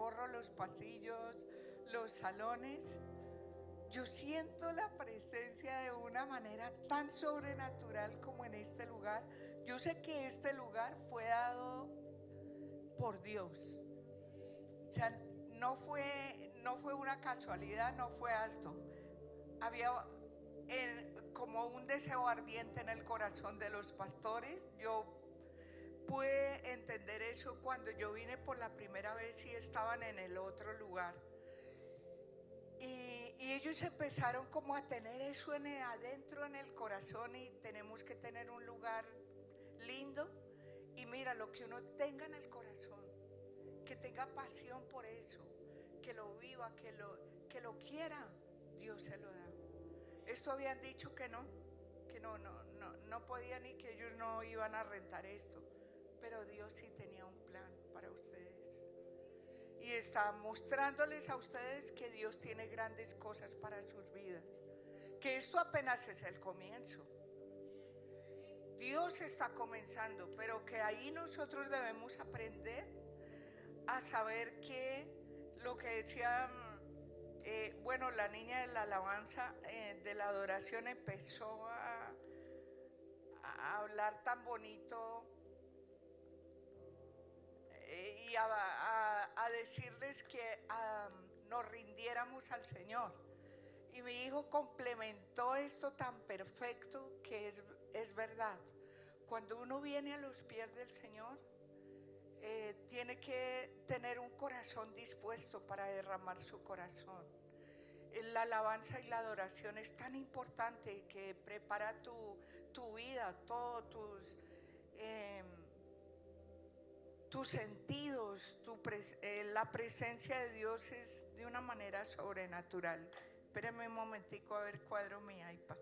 recorro los pasillos, los salones, yo siento la presencia de una manera tan sobrenatural como en este lugar. Yo sé que este lugar fue dado por Dios. O sea, no fue una casualidad, no fue esto. Había como un deseo ardiente en el corazón de los pastores. Yo pude entender eso cuando yo vine por la primera vez y estaban en el otro lugar. Y ellos empezaron como a tener eso adentro en el corazón, y tenemos que tener un lugar lindo. Y mira, lo que uno tenga en el corazón, que tenga pasión por eso, que lo viva, que lo quiera, Dios se lo da. Esto habían dicho que no podían y que ellos no iban a rentar esto, pero Dios sí tenía un plan para ustedes. Y está mostrándoles a ustedes que Dios tiene grandes cosas para sus vidas, que esto apenas es el comienzo. Dios está comenzando, pero que ahí nosotros debemos aprender a saber que lo que decía, bueno, la niña de la alabanza, de la adoración, empezó a hablar tan bonito, y a decirles que nos rindiéramos al Señor. Y mi hijo complementó esto tan perfecto que es verdad. Cuando uno viene a los pies del Señor, tiene que tener un corazón dispuesto para derramar su corazón. La alabanza y la adoración es tan importante que prepara tu vida, todos tus sentidos, la presencia de Dios es de una manera sobrenatural. Espérenme un momentico a ver, cuadro mi iPad.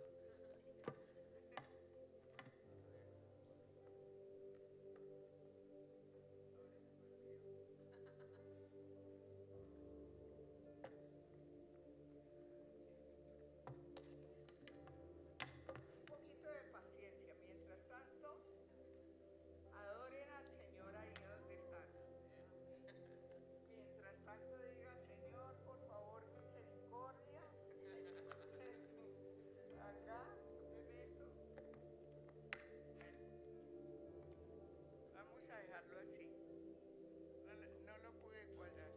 Un poquito de paciencia. Mientras tanto, adoren al Señor ahí donde están. Mientras tanto, diga: Señor, por favor, misericordia. Acá, en esto. Vamos a dejarlo así. No lo pude cuadrar.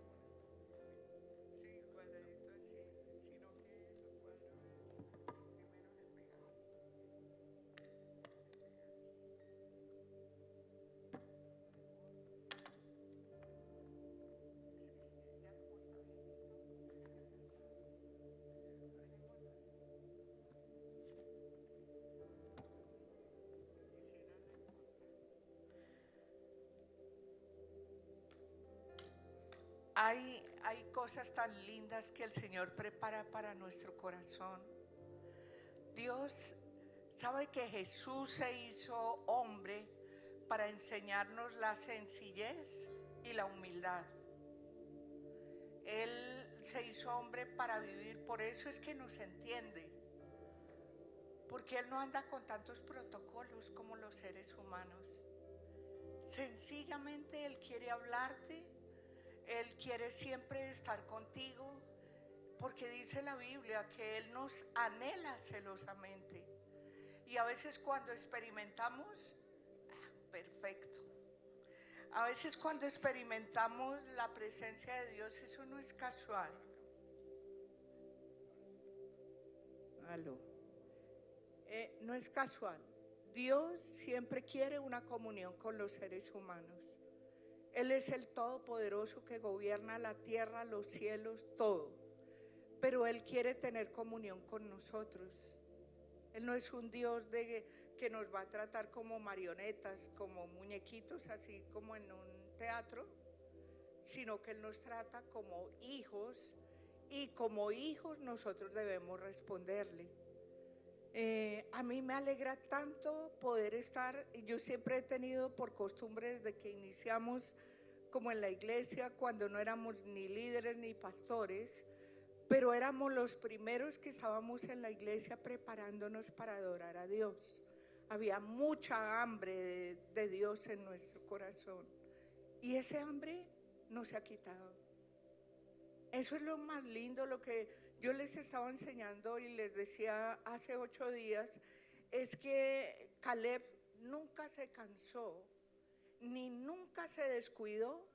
Sí, cuadradito así, sino que lo cuadro primero en el pegado. Ya como está viejito. Hay cosas tan lindas que el Señor prepara para nuestro corazón. Dios sabe que Jesús se hizo hombre para enseñarnos la sencillez y la humildad. Él se hizo hombre para vivir, por eso es que nos entiende, porque Él no anda con tantos protocolos como los seres humanos. Sencillamente Él quiere hablarte, Él quiere siempre estar contigo, porque dice la Biblia que Él nos anhela celosamente. Y a veces cuando experimentamos, perfecto. A veces cuando experimentamos la presencia de Dios, eso no es casual. Aló. No es casual. Dios siempre quiere una comunión con los seres humanos. Él es el Todopoderoso que gobierna la tierra, los cielos, todo. Pero Él quiere tener comunión con nosotros. Él no es un Dios que nos va a tratar como marionetas, como muñequitos, así como en un teatro, sino que Él nos trata como hijos, y como hijos nosotros debemos responderle. A mí me alegra tanto poder estar. Yo siempre he tenido por costumbre, desde que iniciamos como en la iglesia, cuando no éramos ni líderes ni pastores, pero éramos los primeros que estábamos en la iglesia preparándonos para adorar a Dios. Había mucha hambre de Dios en nuestro corazón, y ese hambre no se ha quitado. Eso es lo más lindo, lo que yo les estaba enseñando y les decía hace 8 días, es que Caleb nunca se cansó, ni nunca se descuidó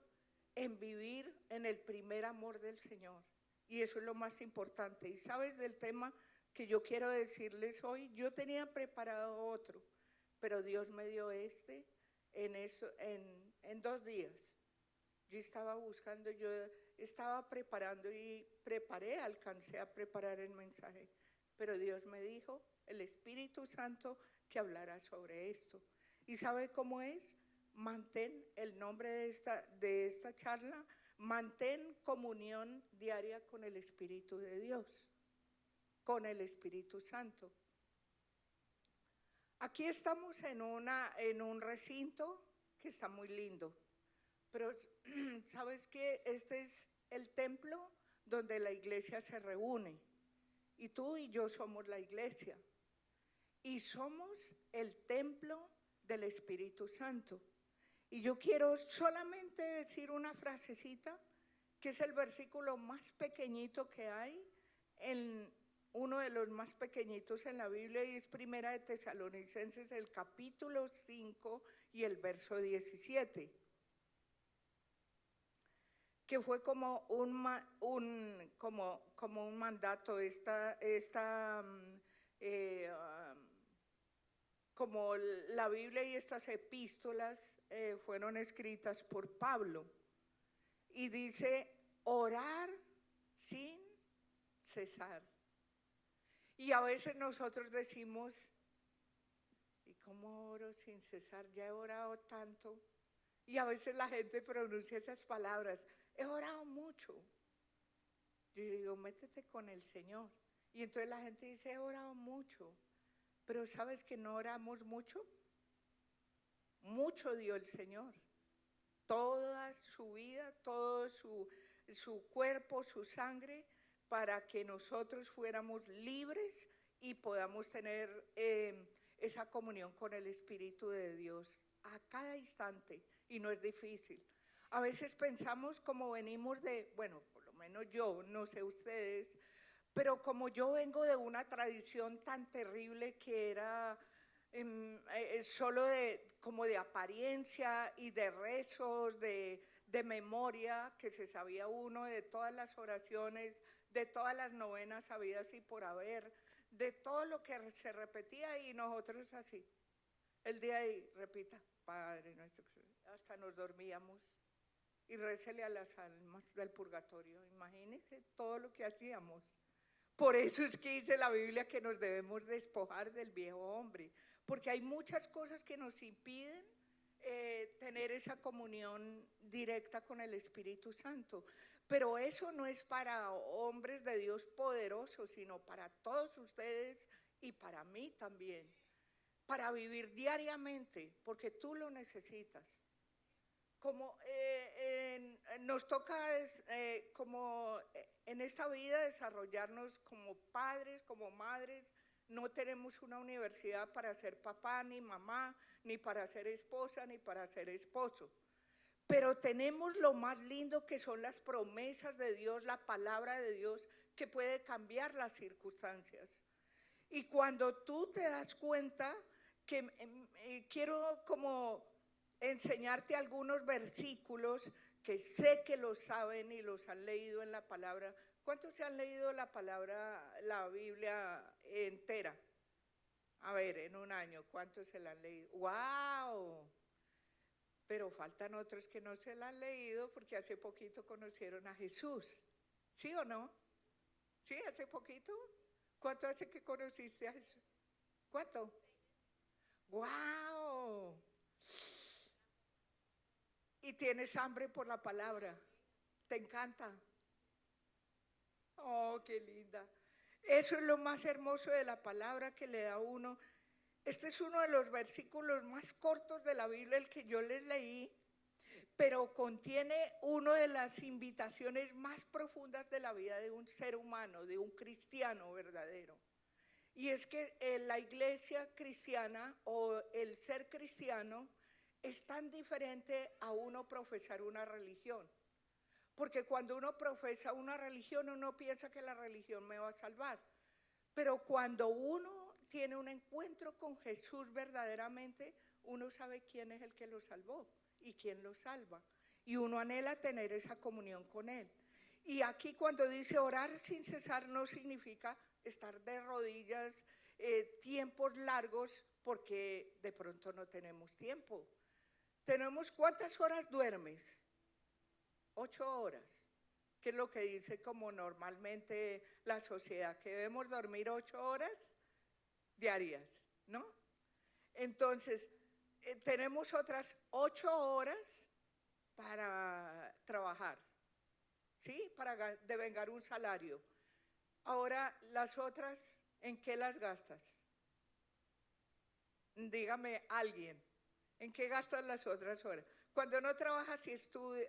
en vivir en el primer amor del Señor. Y eso es lo más importante. Y sabes del tema que yo quiero decirles hoy, yo tenía preparado otro, pero Dios me dio este en 2 días. Yo estaba buscando, yo estaba preparando y preparé, alcancé a preparar el mensaje, pero Dios me dijo, el Espíritu Santo, que hablara sobre esto. ¿Y sabe cómo es? Mantén el nombre de esta charla, mantén comunión diaria con el Espíritu de Dios, con el Espíritu Santo. Aquí estamos en un recinto que está muy lindo, pero sabes que este es el templo donde la iglesia se reúne, y tú y yo somos la iglesia, y somos el templo del Espíritu Santo. Y yo quiero solamente decir una frasecita, que es el versículo más pequeñito que hay, uno de los más pequeñitos en la Biblia, y es Primera de Tesalonicenses, el capítulo 5 y el verso 17, que fue como un mandato, como la Biblia y estas epístolas fueron escritas por Pablo, y dice, orar sin cesar. Y a veces nosotros decimos, ¿y cómo oro sin cesar? Ya he orado tanto. Y a veces la gente pronuncia esas palabras, he orado mucho. Yo digo, métete con el Señor. Y entonces la gente dice, he orado mucho. Pero ¿sabes que no oramos mucho? Mucho dio el Señor. Toda su vida, todo su cuerpo, su sangre, para que nosotros fuéramos libres y podamos tener esa comunión con el Espíritu de Dios a cada instante, y no es difícil. A veces pensamos, como venimos bueno, por lo menos yo, no sé ustedes, pero como yo vengo de una tradición tan terrible que era solo como de apariencia y de rezos, de memoria, que se sabía uno de todas las oraciones, de todas las novenas habidas y por haber, de todo lo que se repetía, y nosotros así, el día de repita, Padre nuestro, hasta nos dormíamos, y récele a las almas del purgatorio. Imagínense todo lo que hacíamos. Por eso es que dice la Biblia que nos debemos despojar del viejo hombre, porque hay muchas cosas que nos impiden tener esa comunión directa con el Espíritu Santo. Pero eso no es para hombres de Dios poderosos, sino para todos ustedes y para mí también, para vivir diariamente, porque tú lo necesitas. Como nos toca como en esta vida desarrollarnos como padres, como madres. No tenemos una universidad para ser papá ni mamá, ni para ser esposa, ni para ser esposo, pero tenemos lo más lindo, que son las promesas de Dios, la palabra de Dios, que puede cambiar las circunstancias. Y cuando tú te das cuenta que quiero como enseñarte algunos versículos que sé que los saben y los han leído en la palabra. ¿Cuántos se han leído la palabra, la Biblia entera? A ver, en un año, ¿cuántos se la han leído? ¡Wow! Pero faltan otros que no se la han leído, porque hace poquito conocieron a Jesús. ¿Sí o no? ¿Sí? ¿Hace poquito? ¿Cuánto hace que conociste a Jesús? ¿Cuánto? ¡Wow! Y tienes hambre por la palabra. ¿Te encanta? Oh, qué linda. Eso es lo más hermoso de la palabra, que le da a uno. Este es uno de los versículos más cortos de la Biblia, el que yo les leí, pero contiene una de las invitaciones más profundas de la vida de un ser humano, de un cristiano verdadero. Y es que la iglesia cristiana, o el ser cristiano, es tan diferente a uno profesar una religión. Porque cuando uno profesa una religión, uno piensa que la religión me va a salvar. Pero cuando uno tiene un encuentro con Jesús verdaderamente, uno sabe quién es el que lo salvó y quién lo salva. Y uno anhela tener esa comunión con Él. Y aquí cuando dice orar sin cesar no significa estar de rodillas tiempos largos, porque de pronto no tenemos tiempo. Tenemos, ¿cuántas horas duermes? 8 horas, que es lo que dice como normalmente la sociedad, que debemos dormir 8 horas diarias, ¿no? Entonces, tenemos otras 8 horas para trabajar, ¿sí? Para devengar un salario. Ahora, las otras, ¿en qué las gastas? Dígame alguien, ¿en qué gastas las otras horas? Cuando no trabajas y estudia,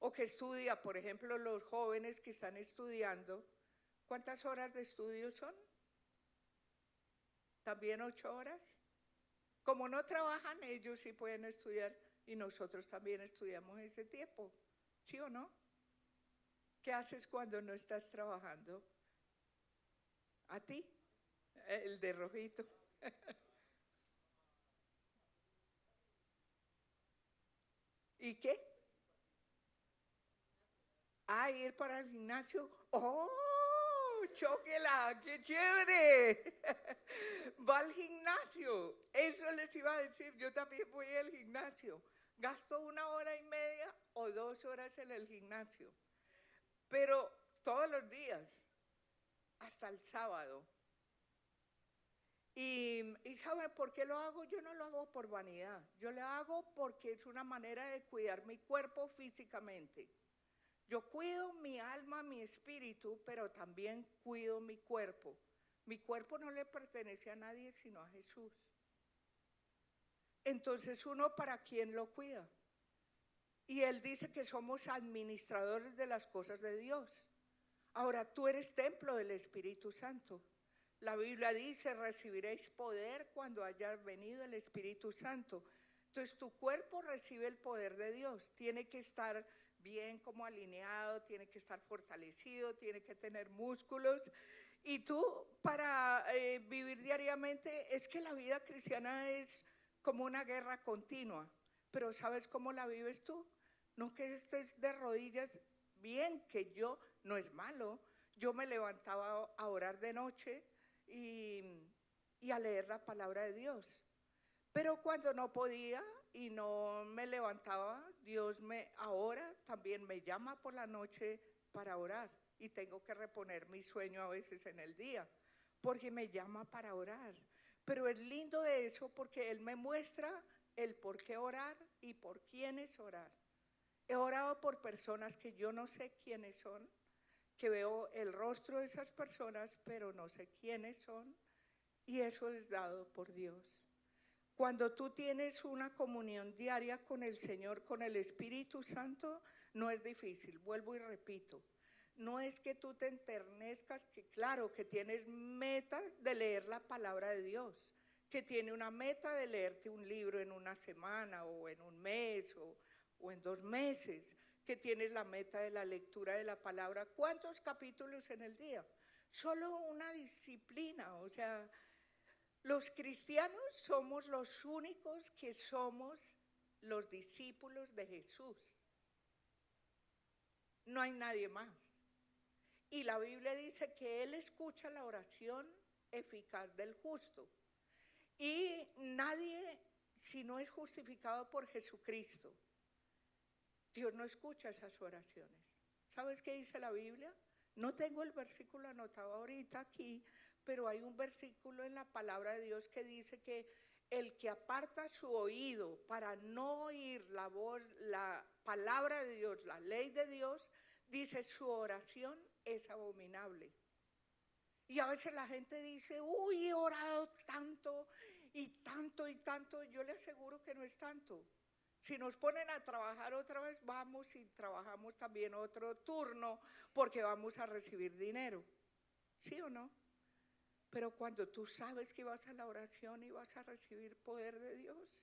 o que estudia, por ejemplo, los jóvenes que están estudiando, ¿cuántas horas de estudio son? ¿También 8 horas? Como no trabajan, ellos sí pueden estudiar y nosotros también estudiamos ese tiempo, ¿sí o no? ¿Qué haces cuando no estás trabajando? ¿A ti? El de rojito. ¿Y qué? Ah, ir para el gimnasio. ¡Oh! ¡Chóquela! ¡Qué chévere! Va al gimnasio. Eso les iba a decir. Yo también voy al gimnasio. Gasto 1 hora y media o 2 horas en el gimnasio. Pero todos los días, hasta el sábado. ¿Y sabe por qué lo hago? Yo no lo hago por vanidad. Yo lo hago porque es una manera de cuidar mi cuerpo físicamente. Yo cuido mi alma, mi espíritu, pero también cuido mi cuerpo. Mi cuerpo no le pertenece a nadie sino a Jesús. Entonces, ¿uno para quién lo cuida? Y Él dice que somos administradores de las cosas de Dios. Ahora, tú eres templo del Espíritu Santo. La Biblia dice, recibiréis poder cuando haya venido el Espíritu Santo. Entonces, tu cuerpo recibe el poder de Dios. Tiene que estar bien como alineado, tiene que estar fortalecido, tiene que tener músculos. Y tú, para vivir diariamente, es que la vida cristiana es como una guerra continua. Pero ¿sabes cómo la vives tú? No que estés de rodillas, bien que yo, no es malo. Yo me levantaba a orar de noche y a leer la palabra de Dios. Pero cuando no podía y no me levantaba, Dios ahora también me llama por la noche para orar. Y tengo que reponer mi sueño a veces en el día, porque me llama para orar. Pero es lindo de eso porque Él me muestra el por qué orar y por quiénes orar. He orado por personas que yo no sé quiénes son, que veo el rostro de esas personas, pero no sé quiénes son, y eso es dado por Dios. Cuando tú tienes una comunión diaria con el Señor, con el Espíritu Santo, no es difícil, vuelvo y repito. No es que tú te enternezcas, que claro, que tienes meta de leer la palabra de Dios, que tiene una meta de leerte un libro en una semana o en un mes o en 2 meses, que tienes la meta de la lectura de la palabra. ¿Cuántos capítulos en el día? Solo una disciplina, o sea, los cristianos somos los únicos que somos los discípulos de Jesús. No hay nadie más. Y la Biblia dice que Él escucha la oración eficaz del justo. Y nadie, si no es justificado por Jesucristo, Dios no escucha esas oraciones. ¿Sabes qué dice la Biblia? No tengo el versículo anotado ahorita aquí, pero hay un versículo en la palabra de Dios que dice que el que aparta su oído para no oír la voz, la palabra de Dios, la ley de Dios, dice su oración es abominable. Y a veces la gente dice, uy, he orado tanto y tanto y tanto. Yo le aseguro que no es tanto. Si nos ponen a trabajar otra vez, vamos y trabajamos también otro turno porque vamos a recibir dinero. ¿Sí o no? Pero cuando tú sabes que vas a la oración y vas a recibir poder de Dios,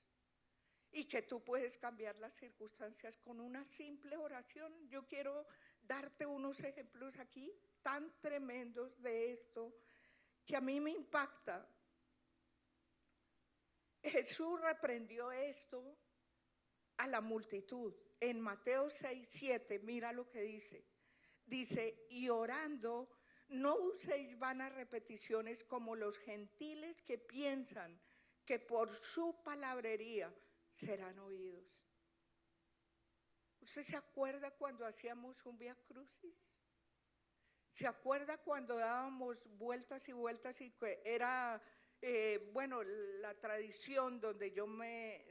y que tú puedes cambiar las circunstancias con una simple oración. Yo quiero darte unos ejemplos aquí tan tremendos de esto que a mí me impacta. Jesús reprendió esto a la multitud. En Mateo 6:7, mira lo que dice. Dice, y orando, no uséis vanas repeticiones como los gentiles que piensan que por su palabrería serán oídos. ¿Usted se acuerda cuando hacíamos un Vía Crucis? ¿Se acuerda cuando dábamos vueltas y vueltas y que era, bueno, la tradición donde yo me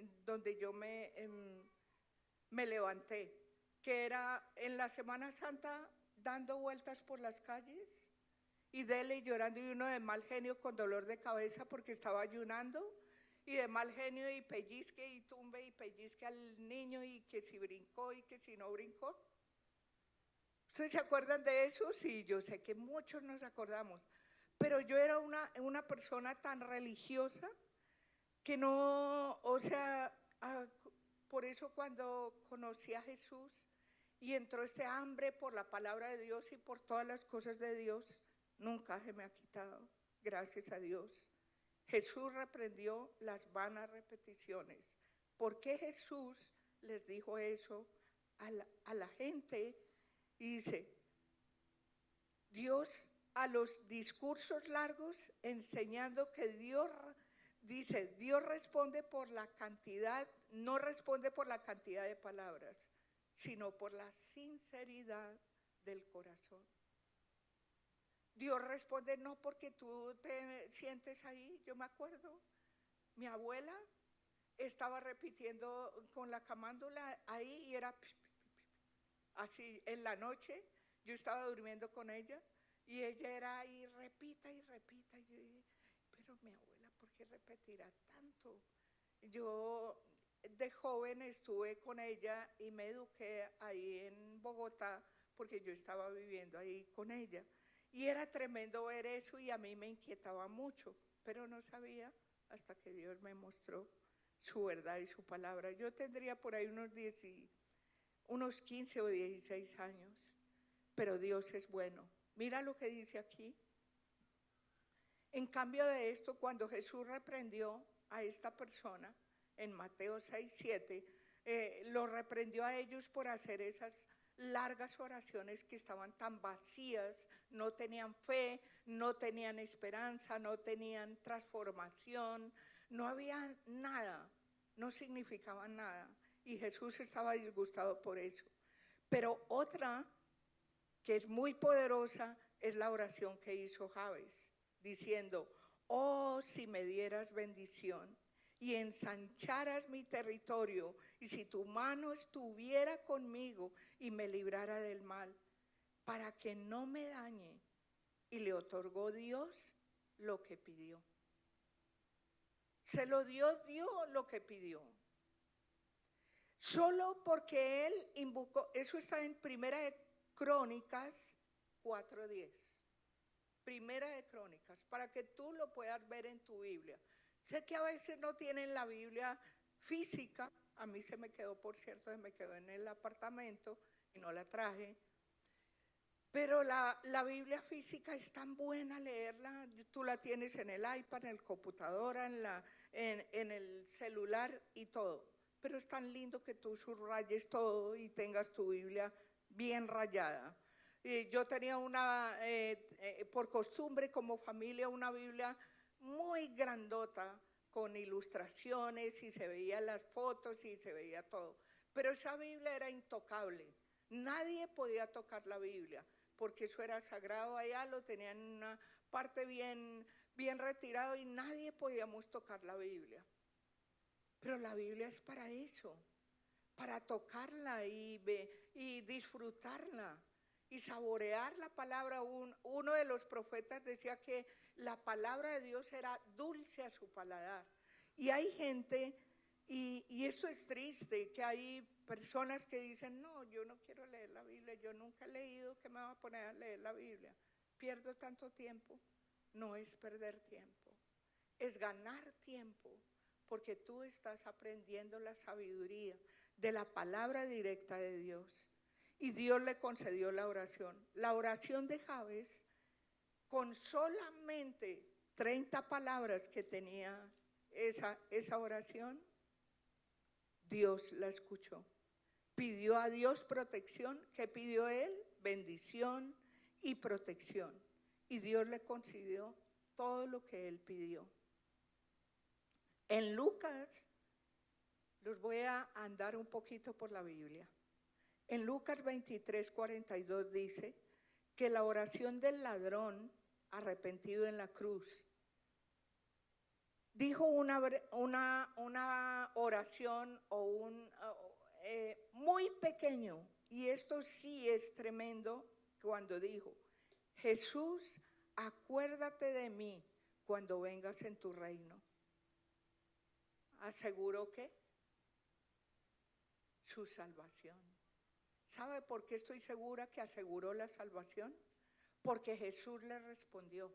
levanté, que era en la Semana Santa dando vueltas por las calles y dele llorando y uno de mal genio con dolor de cabeza porque estaba ayunando y de mal genio y pellizque y tumbe y pellizque al niño y que si brincó y que si no brincó? ¿Ustedes se acuerdan de eso? Sí, yo sé que muchos nos acordamos, pero yo era una persona tan religiosa que no, o sea, por eso cuando conocí a Jesús y entró este hambre por la palabra de Dios y por todas las cosas de Dios, nunca se me ha quitado, gracias a Dios. Jesús reprendió las vanas repeticiones. ¿Por qué Jesús les dijo eso a la gente? Y dice, Dios a los discursos largos enseñando que Dios, dice, Dios responde por la cantidad, no responde por la cantidad de palabras, sino por la sinceridad del corazón. Dios responde no porque tú te sientes ahí. Yo me acuerdo, mi abuela estaba repitiendo con la camándula ahí y era así en la noche. Yo estaba durmiendo con ella y ella era ahí, repita y repita. Y yo dije, pero mi abuela, ¿por qué repetirá tanto? Yo de joven estuve con ella y me eduqué ahí en Bogotá porque yo estaba viviendo ahí con ella. Y era tremendo ver eso y a mí me inquietaba mucho, pero no sabía hasta que Dios me mostró su verdad y su palabra. Yo tendría por ahí unos 15 o 16 años, pero Dios es bueno. Mira lo que dice aquí. En cambio de esto, cuando Jesús reprendió a esta persona, en Mateo 6:7, lo reprendió a ellos por hacer esas largas oraciones que estaban tan vacías, no tenían fe, no tenían esperanza, no tenían transformación, no había nada, no significaban nada. Y Jesús estaba disgustado por eso. Pero otra que es muy poderosa es la oración que hizo Jabes, diciendo, oh, si me dieras bendición y ensancharas mi territorio, y si tu mano estuviera conmigo y me librara del mal, para que no me dañe. Y le otorgó Dios lo que pidió. Se lo dio Dios lo que pidió. Solo porque él invocó, eso está en Primera de Crónicas 4:10. Primera de Crónicas, para que tú lo puedas ver en tu Biblia. Sé que a veces no tienen la Biblia física, a mí se me quedó, por cierto, se me quedó en el apartamento y no la traje, pero la Biblia física es tan buena leerla, tú la tienes en el iPad, en el computadora, en el celular y todo, pero es tan lindo que tú subrayes todo y tengas tu Biblia bien rayada. Yo tenía por costumbre como familia, una Biblia muy grandota con ilustraciones y se veían las fotos y se veía todo. Pero esa Biblia era intocable. Nadie podía tocar la Biblia porque eso era sagrado allá, lo tenían en una parte bien retirado y nadie podíamos tocar la Biblia. Pero la Biblia es para eso, para tocarla y disfrutarla y saborear la palabra. Uno de los profetas decía que la palabra de Dios era dulce a su paladar. Y hay gente, y esto es triste, que hay personas que dicen, no, yo no quiero leer la Biblia, yo nunca he leído, ¿qué me va a poner a leer la Biblia? Pierdo tanto tiempo. No es perder tiempo, es ganar tiempo, porque tú estás aprendiendo la sabiduría de la palabra directa de Dios. Y Dios le concedió la oración. La oración de Jabes, con solamente 30 palabras que tenía esa oración, Dios la escuchó. Pidió a Dios protección. ¿Qué pidió él? Bendición y protección. Y Dios le concedió todo lo que él pidió. En Lucas, los voy a andar un poquito por la Biblia. En Lucas 23:42 dice que la oración del ladrón arrepentido en la cruz dijo una oración muy pequeño, y esto sí es tremendo, cuando dijo: Jesús, acuérdate de mí cuando vengas en tu reino. ¿Aseguró qué? Su salvación. ¿Sabe por qué estoy segura que aseguró la salvación? Porque Jesús le respondió: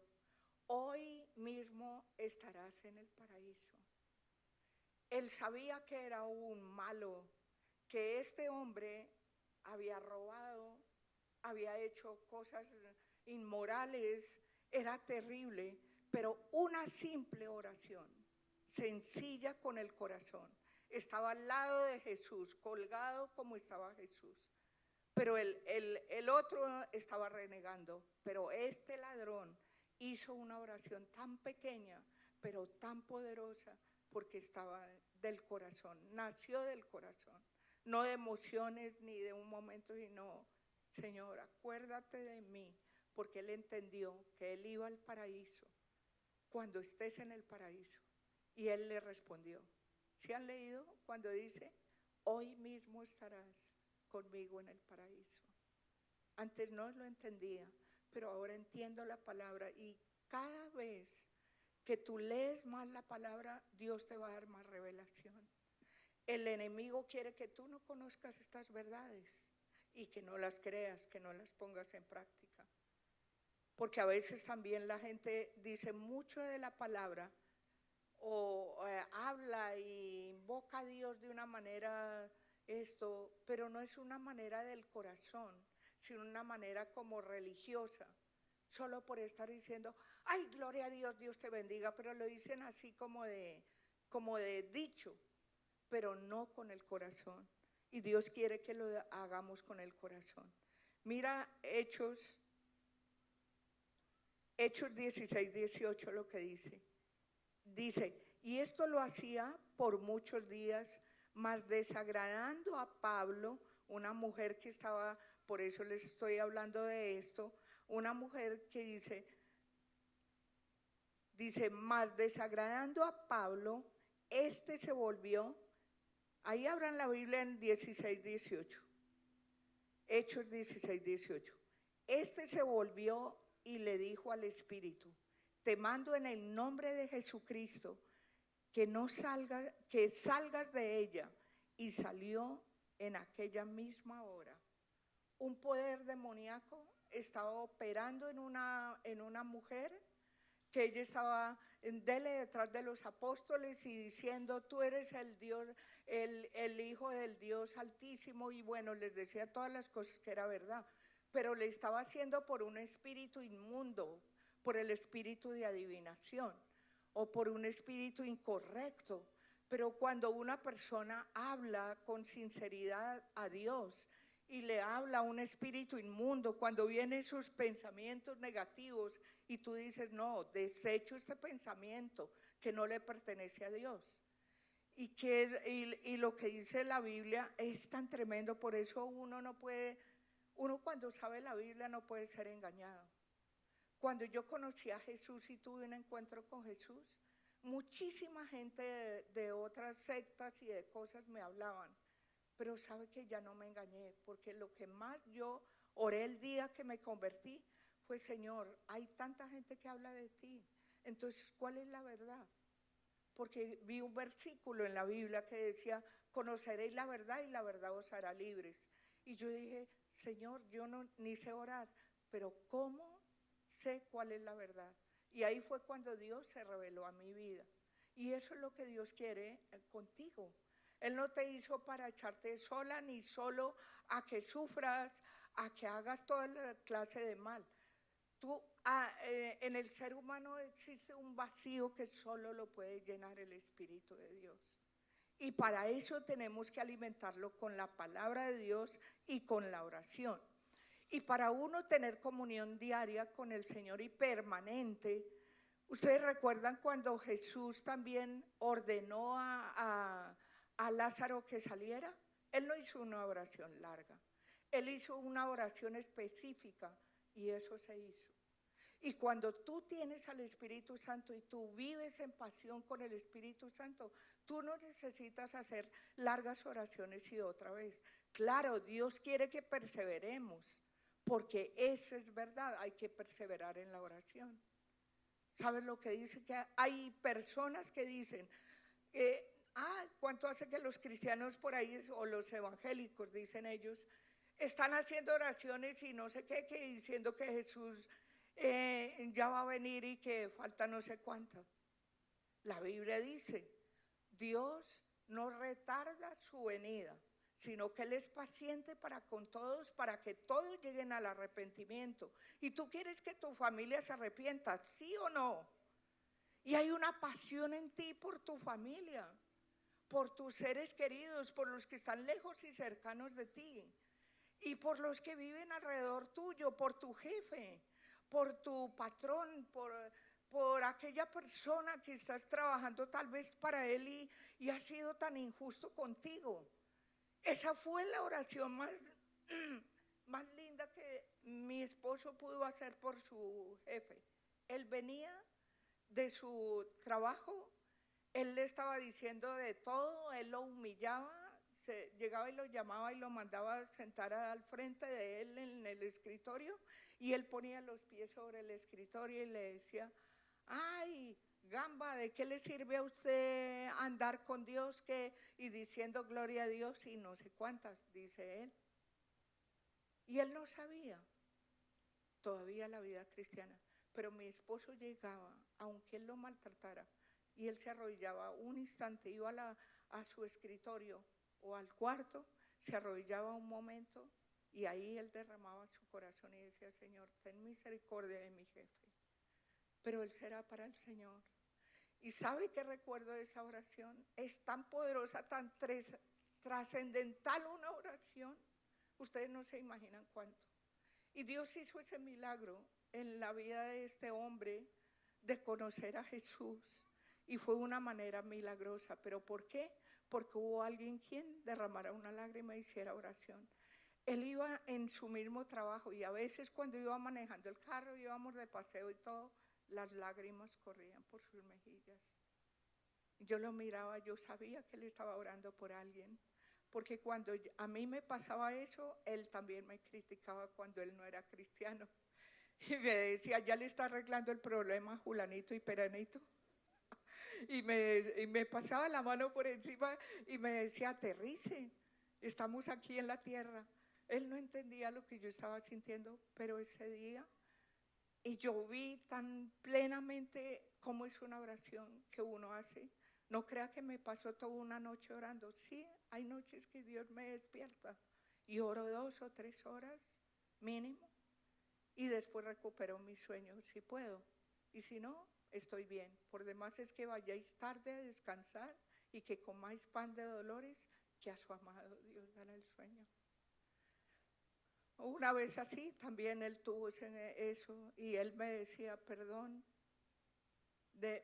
hoy mismo estarás en el paraíso. Él sabía que era un malo, que este hombre había robado, había hecho cosas inmorales, era terrible, pero una simple oración, sencilla con el corazón. Estaba al lado de Jesús, colgado como estaba Jesús. Pero el otro estaba renegando. Pero este ladrón hizo una oración tan pequeña, pero tan poderosa, porque estaba del corazón, nació del corazón. No de emociones ni de un momento, sino: Señor, acuérdate de mí, porque él entendió que él iba al paraíso cuando estés en el paraíso. Y él le respondió. ¿Se han leído cuando dice: hoy mismo estarás conmigo en el paraíso? Antes no lo entendía, pero ahora entiendo la palabra, y cada vez que tú lees más la palabra, Dios te va a dar más revelación. El enemigo quiere que tú no conozcas estas verdades y que no las creas, que no las pongas en práctica. Porque a veces también la gente dice mucho de la palabra, o habla y invoca a Dios de una manera pero no es una manera del corazón, sino una manera como religiosa, solo por estar diciendo: ay, gloria a Dios, Dios te bendiga, pero lo dicen así como de dicho, pero no con el corazón. Y Dios quiere que lo hagamos con el corazón. Mira Hechos 16:18 lo que dice. Dice: y esto lo hacía por muchos días, mas desagradando a Pablo, una mujer que estaba, por eso les estoy hablando de esto, una mujer que dice, mas desagradando a Pablo, este se volvió. Ahí abran la Biblia en 16:18. Hechos 16:18. Este se volvió y le dijo al Espíritu: te mando en el nombre de Jesucristo que salgas de ella. Y salió en aquella misma hora. Un poder demoníaco estaba operando en una mujer, que ella estaba detrás de los apóstoles y diciendo: tú eres el Dios, el Hijo del Dios Altísimo, y bueno, les decía todas las cosas que era verdad, pero le estaba haciendo por un espíritu inmundo, por el espíritu de adivinación o por un espíritu incorrecto. Pero cuando una persona habla con sinceridad a Dios y le habla a un espíritu inmundo, cuando vienen sus pensamientos negativos y tú dices: no, desecho este pensamiento que no le pertenece a Dios. Y lo que dice la Biblia es tan tremendo. Por eso uno cuando sabe la Biblia no puede ser engañado. Cuando yo conocí a Jesús y tuve un encuentro con Jesús, muchísima gente de otras sectas y de cosas me hablaban, pero sabe que ya no me engañé, porque lo que más yo oré el día que me convertí fue: Señor, hay tanta gente que habla de ti, entonces ¿cuál es la verdad? Porque vi un versículo en la Biblia que decía: conoceréis la verdad y la verdad os hará libres. Y yo dije: Señor, yo ni sé orar, pero ¿cómo sé cuál es la verdad? Y ahí fue cuando Dios se reveló a mi vida. Y eso es lo que Dios quiere contigo. Él no te hizo para echarte sola ni solo a que sufras, a que hagas toda la clase de mal. En el ser humano existe un vacío que solo lo puede llenar el Espíritu de Dios. Y para eso tenemos que alimentarlo con la palabra de Dios y con la oración. Y para uno tener comunión diaria con el Señor y permanente, ustedes recuerdan cuando Jesús también ordenó a Lázaro que saliera. Él no hizo una oración larga, él hizo una oración específica y eso se hizo. Y cuando tú tienes al Espíritu Santo y tú vives en pasión con el Espíritu Santo, tú no necesitas hacer largas oraciones y otra vez. Claro, Dios quiere que perseveremos, porque eso es verdad, hay que perseverar en la oración. ¿Sabes lo que dice? Que hay personas que dicen, ¿cuánto hace que los cristianos por ahí, o los evangélicos, dicen ellos, están haciendo oraciones y no sé qué, que diciendo que Jesús ya va a venir y que falta no sé cuánto? La Biblia dice, Dios no retarda su venida, sino que Él es paciente para con todos, para que todos lleguen al arrepentimiento. ¿Y tú quieres que tu familia se arrepienta, sí o no? Y hay una pasión en ti por tu familia, por tus seres queridos, por los que están lejos y cercanos de ti, y por los que viven alrededor tuyo, por tu jefe, por tu patrón, por aquella persona que estás trabajando tal vez para él y ha sido tan injusto contigo. Esa fue la oración más linda que mi esposo pudo hacer por su jefe. Él venía de su trabajo, él le estaba diciendo de todo, él lo humillaba, llegaba y lo llamaba y lo mandaba a sentar al frente de él en el escritorio, y él ponía los pies sobre el escritorio y le decía, ay, gamba, ¿de qué le sirve a usted andar con Dios y diciendo gloria a Dios y no sé cuántas? Dice él. Y él no sabía todavía la vida cristiana, pero mi esposo llegaba, aunque él lo maltratara, y él se arrodillaba un instante, iba a su escritorio o al cuarto, se arrodillaba un momento y ahí él derramaba su corazón y decía, Señor, ten misericordia de mi jefe, pero él será para el Señor. ¿Y sabe qué recuerdo de esa oración? Es tan poderosa, tan trascendental una oración, ustedes no se imaginan cuánto. Y Dios hizo ese milagro en la vida de este hombre de conocer a Jesús, y fue una manera milagrosa. ¿Pero por qué? Porque hubo alguien quien derramara una lágrima y hiciera oración. Él iba en su mismo trabajo y a veces cuando iba manejando el carro, íbamos de paseo y todo, las lágrimas corrían por sus mejillas. Yo lo miraba, yo sabía que él estaba orando por alguien, porque cuando a mí me pasaba eso, él también me criticaba cuando él no era cristiano. Y me decía, ya le está arreglando el problema a Julanito y Peranito. Y me pasaba la mano por encima y me decía, aterrice, estamos aquí en la tierra. Él no entendía lo que yo estaba sintiendo, pero ese día, y yo vi tan plenamente cómo es una oración que uno hace. No crea que me pasó toda una noche orando. Sí, hay noches que Dios me despierta y oro 2 o 3 horas mínimo, y después recupero mi sueño si puedo, y si no, estoy bien. Por demás es que vayáis tarde a descansar y que comáis pan de dolores, que a su amado Dios dará el sueño. Una vez así también él tuvo eso, y él me decía perdón,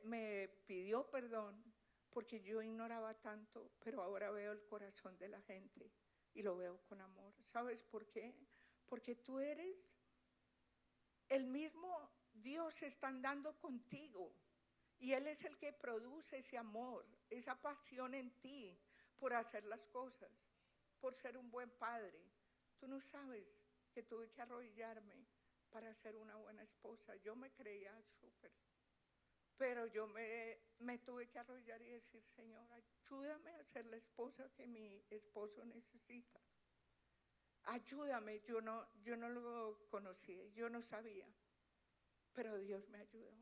me pidió perdón porque yo ignoraba tanto, pero ahora veo el corazón de la gente y lo veo con amor. ¿Sabes por qué? Porque tú eres el mismo Dios, está andando contigo, y Él es el que produce ese amor, esa pasión en ti por hacer las cosas, por ser un buen padre. Tú no sabes que tuve que arrodillarme para ser una buena esposa. Yo me creía súper, pero yo me tuve que arrodillar y decir, Señor, ayúdame a ser la esposa que mi esposo necesita. Ayúdame, yo no lo conocía, yo no sabía, pero Dios me ayudó.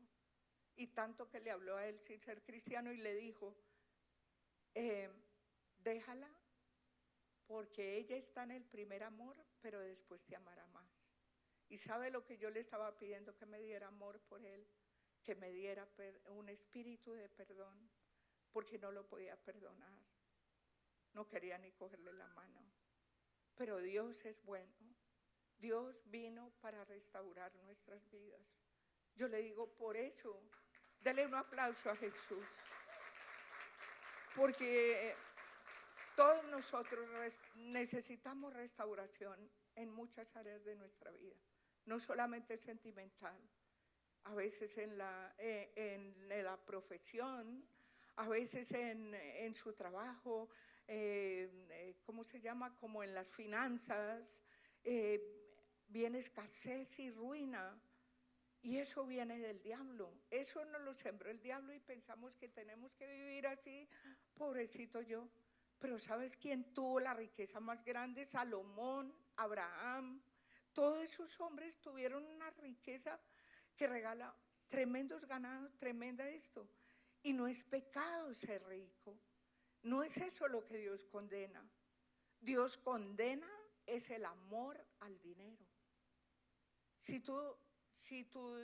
y tanto que le habló a él sin ser cristiano y le dijo, déjala porque ella está en el primer amor, pero después te amará más. Y sabe lo que yo le estaba pidiendo, que me diera amor por él, que me diera un espíritu de perdón, porque no lo podía perdonar. No quería ni cogerle la mano. Pero Dios es bueno. Dios vino para restaurar nuestras vidas. Yo le digo, por eso, dele un aplauso a Jesús. Porque todos nosotros necesitamos restauración en muchas áreas de nuestra vida, no solamente sentimental, a veces en la profesión, a veces en su trabajo, ¿cómo se llama? Como en las finanzas, viene escasez y ruina. Y eso viene del diablo, eso nos lo sembró el diablo y pensamos que tenemos que vivir así, pobrecito yo. Pero ¿sabes quién tuvo la riqueza más grande? Salomón, Abraham, todos esos hombres tuvieron una riqueza que regala tremendos ganados, tremenda esto. Y no es pecado ser rico, no es eso lo que Dios condena. Dios condena es el amor al dinero. Si tu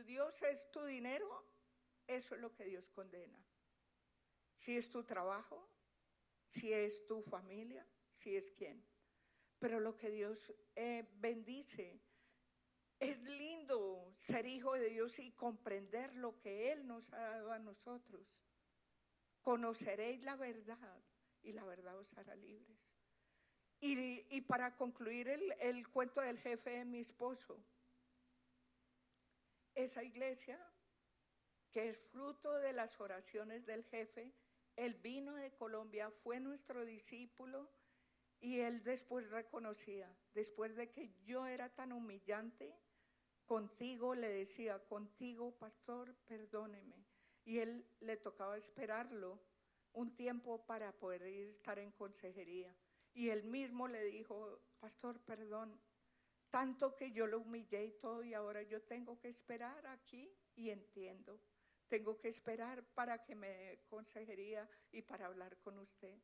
Dios es tu dinero, eso es lo que Dios condena. Si es tu trabajo, si es tu familia, si es quién. Pero lo que Dios bendice, es lindo ser hijo de Dios y comprender lo que Él nos ha dado a nosotros. Conoceréis la verdad y la verdad os hará libres. Y para concluir el cuento del jefe de mi esposo, esa iglesia que es fruto de las oraciones del jefe, él vino de Colombia, fue nuestro discípulo y él después reconocía, después de que yo era tan humillante, contigo le decía, contigo pastor, perdóneme. Y él le tocaba esperarlo un tiempo para poder estar en consejería. Y él mismo le dijo, pastor, perdón, tanto que yo lo humillé y todo, y ahora yo tengo que esperar aquí y entiendo. Tengo que esperar para que me dé consejería y para hablar con usted.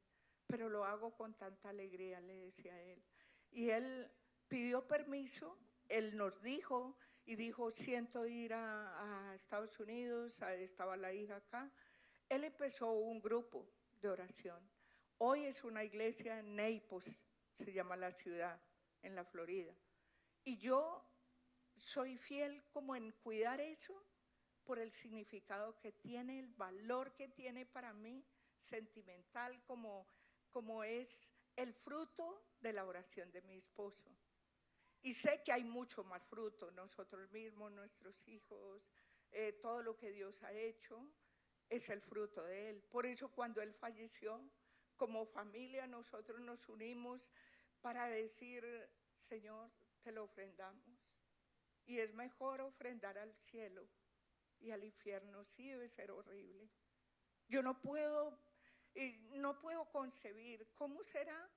Pero lo hago con tanta alegría, le decía él. Y él pidió permiso, él nos dijo, y dijo, siento ir a Estados Unidos, estaba la hija acá. Él empezó un grupo de oración. Hoy es una iglesia en Naples, se llama la ciudad, en la Florida. Y yo soy fiel como en cuidar eso por el significado que tiene, el valor que tiene para mí, sentimental, como es el fruto de la oración de mi esposo. Y sé que hay mucho más fruto, nosotros mismos, nuestros hijos, todo lo que Dios ha hecho es el fruto de Él. Por eso cuando Él falleció, como familia nosotros nos unimos para decir, Señor, te lo ofrendamos. Y es mejor ofrendar al cielo y al infierno, sí debe ser horrible. Yo no puedo concebir cómo será,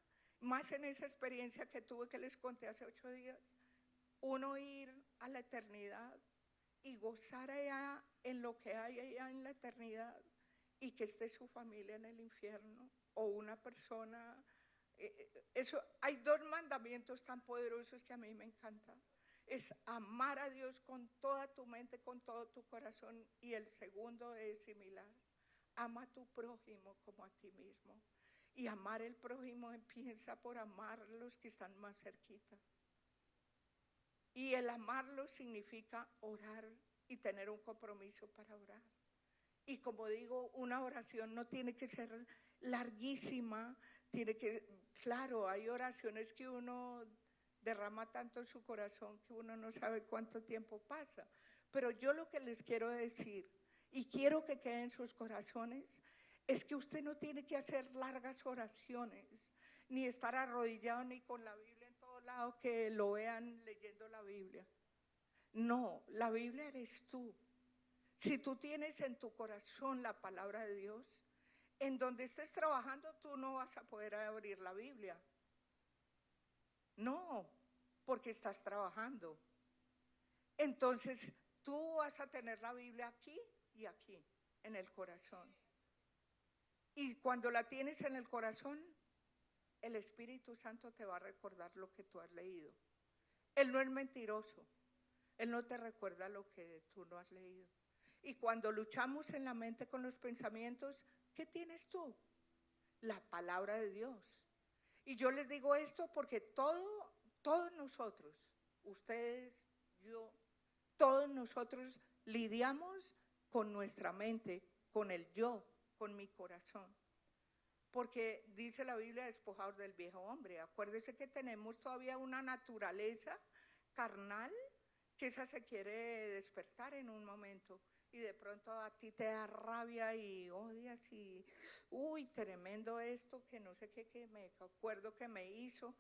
más en esa experiencia que tuve que les conté hace 8 días, uno ir a la eternidad y gozar allá en lo que hay allá en la eternidad y que esté su familia en el infierno o una persona. Eso, hay 2 mandamientos tan poderosos que a mí me encantan. Es amar a Dios con toda tu mente, con todo tu corazón, y el segundo es similar. Ama a tu prójimo como a ti mismo. Y amar el prójimo empieza por amar a los que están más cerquita. Y el amarlo significa orar y tener un compromiso para orar. Y como digo, una oración no tiene que ser larguísima, claro, hay oraciones que uno derrama tanto en su corazón que uno no sabe cuánto tiempo pasa. Pero yo lo que les quiero decir, y quiero que quede en sus corazones, es que usted no tiene que hacer largas oraciones, ni estar arrodillado, ni con la Biblia en todos lados, que lo vean leyendo la Biblia. No, la Biblia eres tú. Si tú tienes en tu corazón la palabra de Dios, en donde estés trabajando tú no vas a poder abrir la Biblia. No, porque estás trabajando. Entonces tú vas a tener la Biblia aquí y aquí, en el corazón. Y cuando la tienes en el corazón, el Espíritu Santo te va a recordar lo que tú has leído. Él no es mentiroso. Él no te recuerda lo que tú no has leído. Y cuando luchamos en la mente con los pensamientos, ¿qué tienes tú? La palabra de Dios. Y yo les digo esto porque todos nosotros, ustedes, yo, todos nosotros lidiamos con nuestra mente, con el yo, con mi corazón. Porque dice la Biblia, despojados del viejo hombre. Acuérdese que tenemos todavía una naturaleza carnal que esa se quiere despertar en un momento. Y de pronto a ti te da rabia y odias y, uy, tremendo esto, que no sé qué, que me acuerdo que me hizo.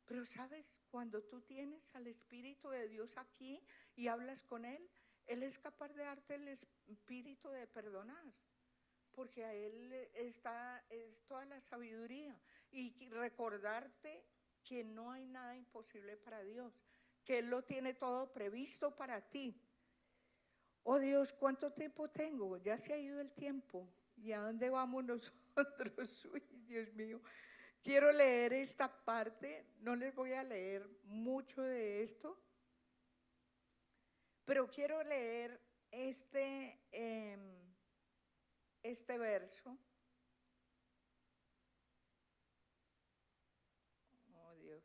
Pero sabes, cuando tú tienes al Espíritu de Dios aquí y hablas con Él es capaz de darte el espíritu de perdonar. Porque a Él es toda la sabiduría. Y recordarte que no hay nada imposible para Dios, que Él lo tiene todo previsto para ti. Oh Dios, ¿cuánto tiempo tengo? Ya se ha ido el tiempo. ¿Y a dónde vamos nosotros? Uy, Dios mío. Quiero leer esta parte, no les voy a leer mucho de esto, pero quiero leer este verso. Oh Dios.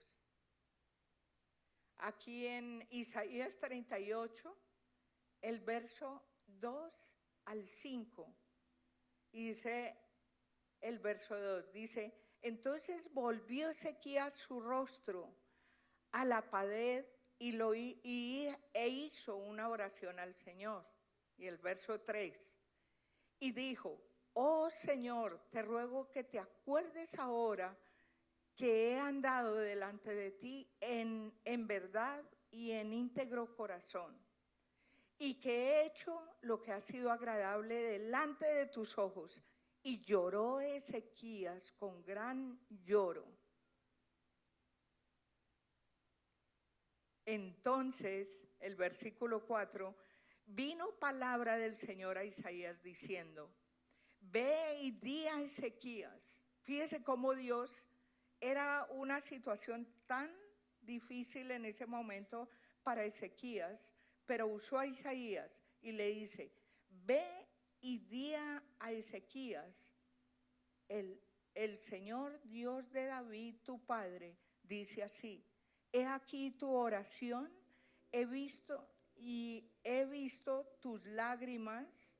Aquí en Isaías 38, el verso 2 al 5. Y dice el verso 2, dice, entonces volvió Ezequías su rostro a la pared e hizo una oración al Señor. Y el verso 3, y dijo, oh Señor, te ruego que te acuerdes ahora que he andado delante de ti en verdad y en íntegro corazón, y que he hecho lo que ha sido agradable delante de tus ojos. Y lloró Ezequías con gran lloro. Entonces, el versículo 4, vino palabra del Señor a Isaías diciendo, ve y di a Ezequías. Fíjese cómo Dios, era una situación tan difícil en ese momento para Ezequías, pero usó a Isaías y le dice, ve y di a Ezequías, el Señor Dios de David, tu padre, dice así, he aquí tu oración, he visto tus lágrimas,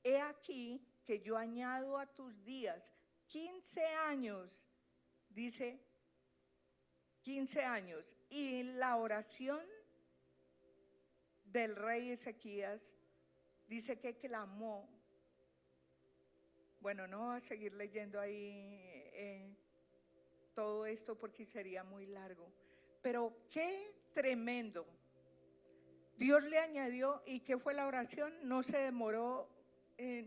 he aquí que yo añado a tus días 15 años, dice 15 años, y la oración del rey Ezequías dice que clamó. Bueno, no voy a seguir leyendo ahí todo esto porque sería muy largo, pero qué tremendo. Dios le añadió, ¿y qué fue la oración? No se demoró,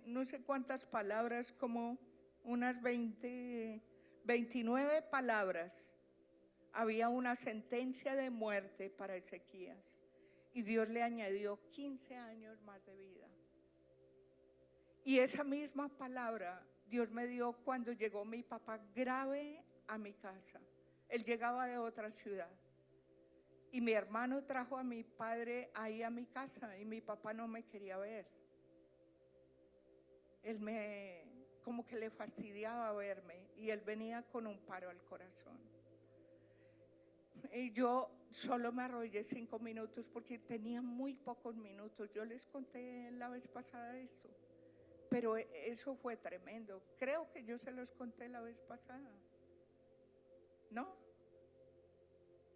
no sé cuántas palabras, como unas 29 palabras. Había una sentencia de muerte para Ezequías y Dios le añadió 15 años más de vida. Y esa misma palabra Dios me dio cuando llegó mi papá grave a mi casa. Él llegaba de otra ciudad. Y mi hermano trajo a mi padre ahí a mi casa y mi papá no me quería ver. Él como que le fastidiaba verme y él venía con un paro al corazón. Y yo solo me arrollé 5 minutos porque tenía muy pocos minutos. Yo les conté la vez pasada esto, pero eso fue tremendo. Creo que yo se los conté la vez pasada. ¿No?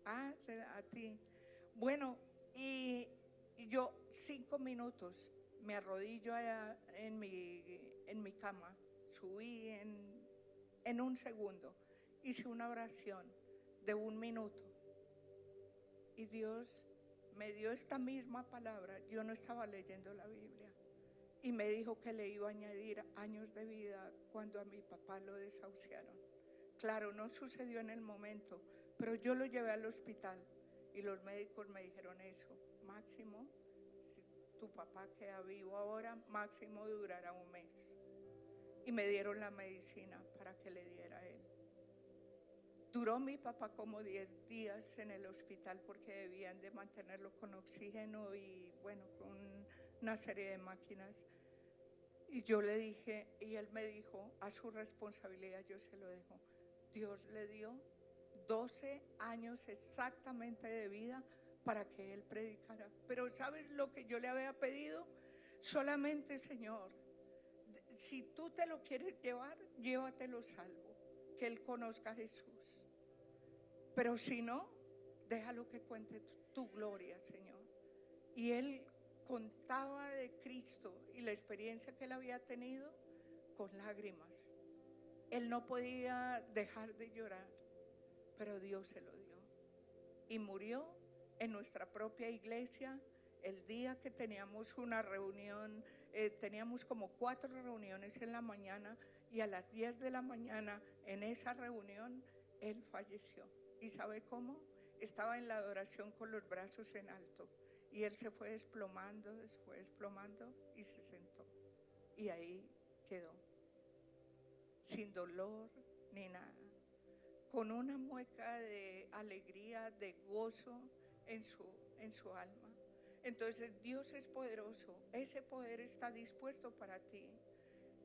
Ah, a ti. Bueno, y yo 5 minutos me arrodillo allá en mi cama, subí en un segundo, hice una oración de 1 minuto y Dios me dio esta misma palabra. Yo no estaba leyendo la Biblia y me dijo que le iba a añadir años de vida cuando a mi papá lo desahuciaron. Claro, no sucedió en el momento, pero yo lo llevé al hospital y los médicos me dijeron eso, Máximo, si tu papá queda vivo ahora, máximo durará un mes. Y me dieron la medicina para que le diera a él. Duró mi papá como 10 días en el hospital porque debían de mantenerlo con oxígeno y bueno, con una serie de máquinas. Y yo le dije, y él me dijo, a su responsabilidad yo se lo dejo. Dios le dio 12 años exactamente de vida para que él predicara. Pero ¿sabes lo que yo le había pedido? Solamente, Señor, si tú te lo quieres llevar, llévatelo salvo, que él conozca a Jesús. Pero si no, déjalo que cuente tu gloria, Señor. Y él contaba de Cristo y la experiencia que él había tenido con lágrimas. Él no podía dejar de llorar, pero Dios se lo dio. Y murió en nuestra propia iglesia el día que teníamos una reunión. Teníamos como 4 reuniones en la mañana y a las 10 de la mañana en esa reunión él falleció. ¿Y sabe cómo? Estaba en la adoración con los brazos en alto y él se fue desplomando y se sentó. Y ahí quedó, sin dolor ni nada, con una mueca de alegría, de gozo en su alma. Entonces Dios es poderoso, ese poder está dispuesto para ti.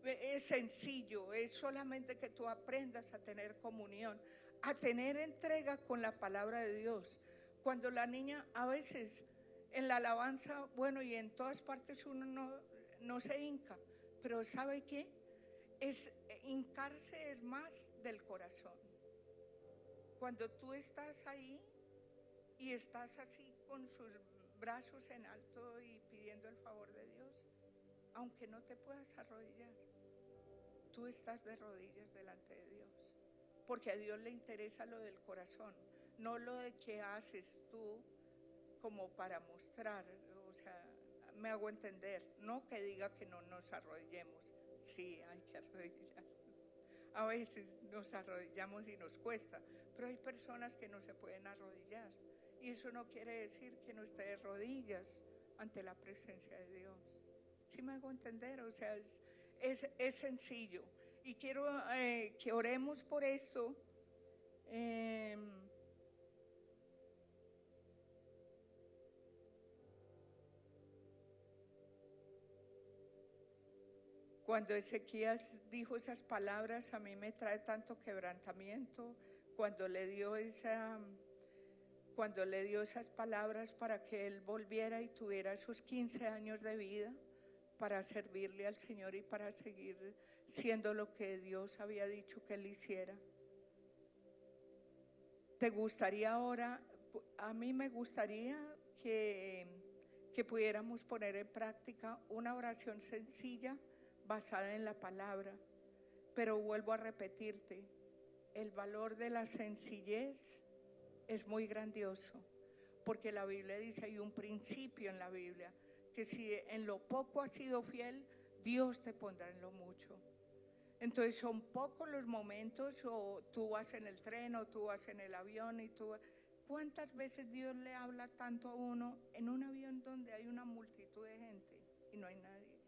Es sencillo, es solamente que tú aprendas a tener comunión, a tener entrega con la palabra de Dios. Cuando la niña a veces en la alabanza, bueno, y en todas partes uno no se hinca, pero ¿sabe qué? Hincarse es más del corazón. Cuando tú estás ahí y estás así con sus brazos en alto y pidiendo el favor de Dios, aunque no te puedas arrodillar, tú estás de rodillas delante de Dios, porque a Dios le interesa lo del corazón, no lo de que haces tú como para mostrar. O sea, me hago entender, no que diga que no nos arrodillemos, sí hay que arrodillar. A veces nos arrodillamos y nos cuesta, pero hay personas que no se pueden arrodillar. Y eso no quiere decir que no esté de rodillas ante la presencia de Dios. ¿Sí me hago entender? O sea, es sencillo. Y quiero que oremos por esto. Cuando Ezequías dijo esas palabras, a mí me trae tanto quebrantamiento. Cuando le dio esas palabras para que él volviera y tuviera esos 15 años de vida para servirle al Señor y para seguir siendo lo que Dios había dicho que él hiciera. ¿Te gustaría ahora? A mí me gustaría que pudiéramos poner en práctica una oración sencilla basada en la palabra, pero vuelvo a repetirte, el valor de la sencillez es muy grandioso, porque la Biblia dice, hay un principio en la Biblia, que si en lo poco has sido fiel, Dios te pondrá en lo mucho. Entonces son pocos los momentos, o tú vas en el tren, o tú vas en el avión, y ¿cuántas veces Dios le habla tanto a uno en un avión donde hay una multitud de gente y no hay nadie?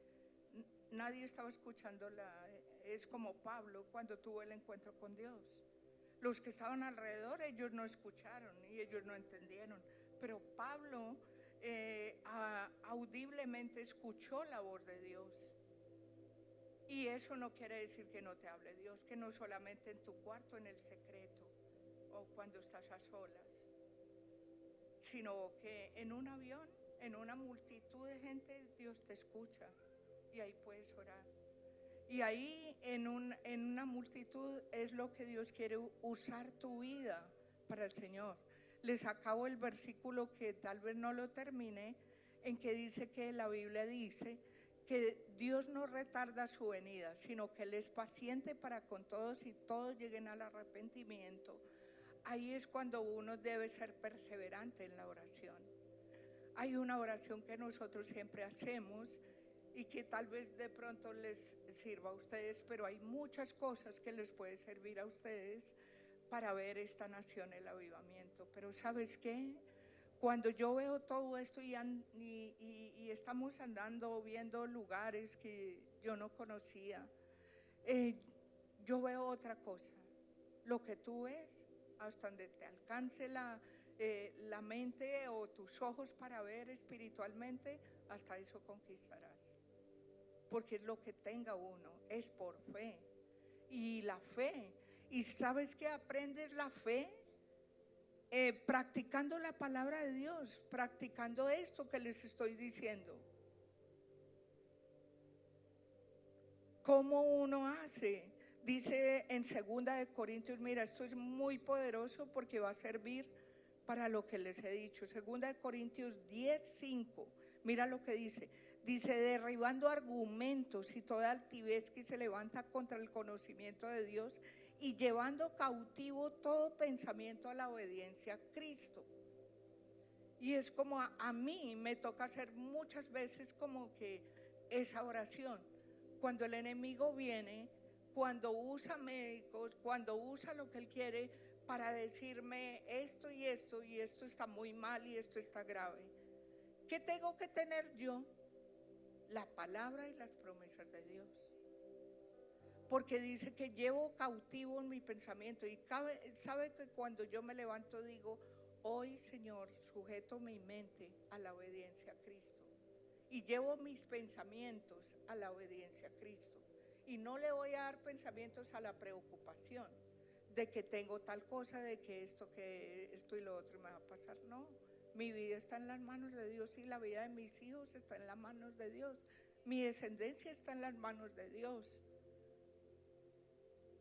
Nadie estaba escuchándola. Es como Pablo cuando tuvo el encuentro con Dios. Los que estaban alrededor, ellos no escucharon y ellos no entendieron. Pero Pablo audiblemente escuchó la voz de Dios. Y eso no quiere decir que no te hable Dios, que no solamente en tu cuarto, en el secreto, o cuando estás a solas, sino que en un avión, en una multitud de gente, Dios te escucha y ahí puedes orar. Y ahí en una multitud es lo que Dios quiere usar tu vida para el Señor. Les acabo el versículo que tal vez no lo termine, en que dice que la Biblia dice que Dios no retarda su venida, sino que Él es paciente para con todos y todos lleguen al arrepentimiento. Ahí es cuando uno debe ser perseverante en la oración. Hay una oración que nosotros siempre hacemos y que tal vez de pronto les sirva a ustedes, pero hay muchas cosas que les puede servir a ustedes para ver esta nación el avivamiento. Pero ¿sabes qué? Cuando yo veo todo esto y estamos andando viendo lugares que yo no conocía, eh, yo veo otra cosa. Lo que tú ves, hasta donde te alcance la mente o tus ojos para ver espiritualmente, hasta eso conquistarás. Porque es lo que tenga uno, es por fe. Y la fe, ¿y sabes qué aprendes la fe? Practicando la palabra de Dios, practicando esto que les estoy diciendo. ¿Cómo uno hace? Dice en 2 Corintios, mira, esto es muy poderoso porque va a servir para lo que les he dicho. 2 Corintios 10:5, mira lo que dice. Dice, derribando argumentos y toda altivez que se levanta contra el conocimiento de Dios y llevando cautivo todo pensamiento a la obediencia a Cristo. Y es como a mí me toca hacer muchas veces como que esa oración. Cuando el enemigo viene, cuando usa médicos, cuando usa lo que él quiere para decirme esto y esto está muy mal y esto está grave. ¿Qué tengo que tener yo? La palabra y las promesas de Dios. Porque dice que llevo cautivo en mi pensamiento y sabe que cuando yo me levanto digo, hoy Señor, sujeto mi mente a la obediencia a Cristo y llevo mis pensamientos a la obediencia a Cristo y no le voy a dar pensamientos a la preocupación de que tengo tal cosa, de que esto y lo otro me va a pasar. No, mi vida está en las manos de Dios y la vida de mis hijos está en las manos de Dios, mi descendencia está en las manos de Dios.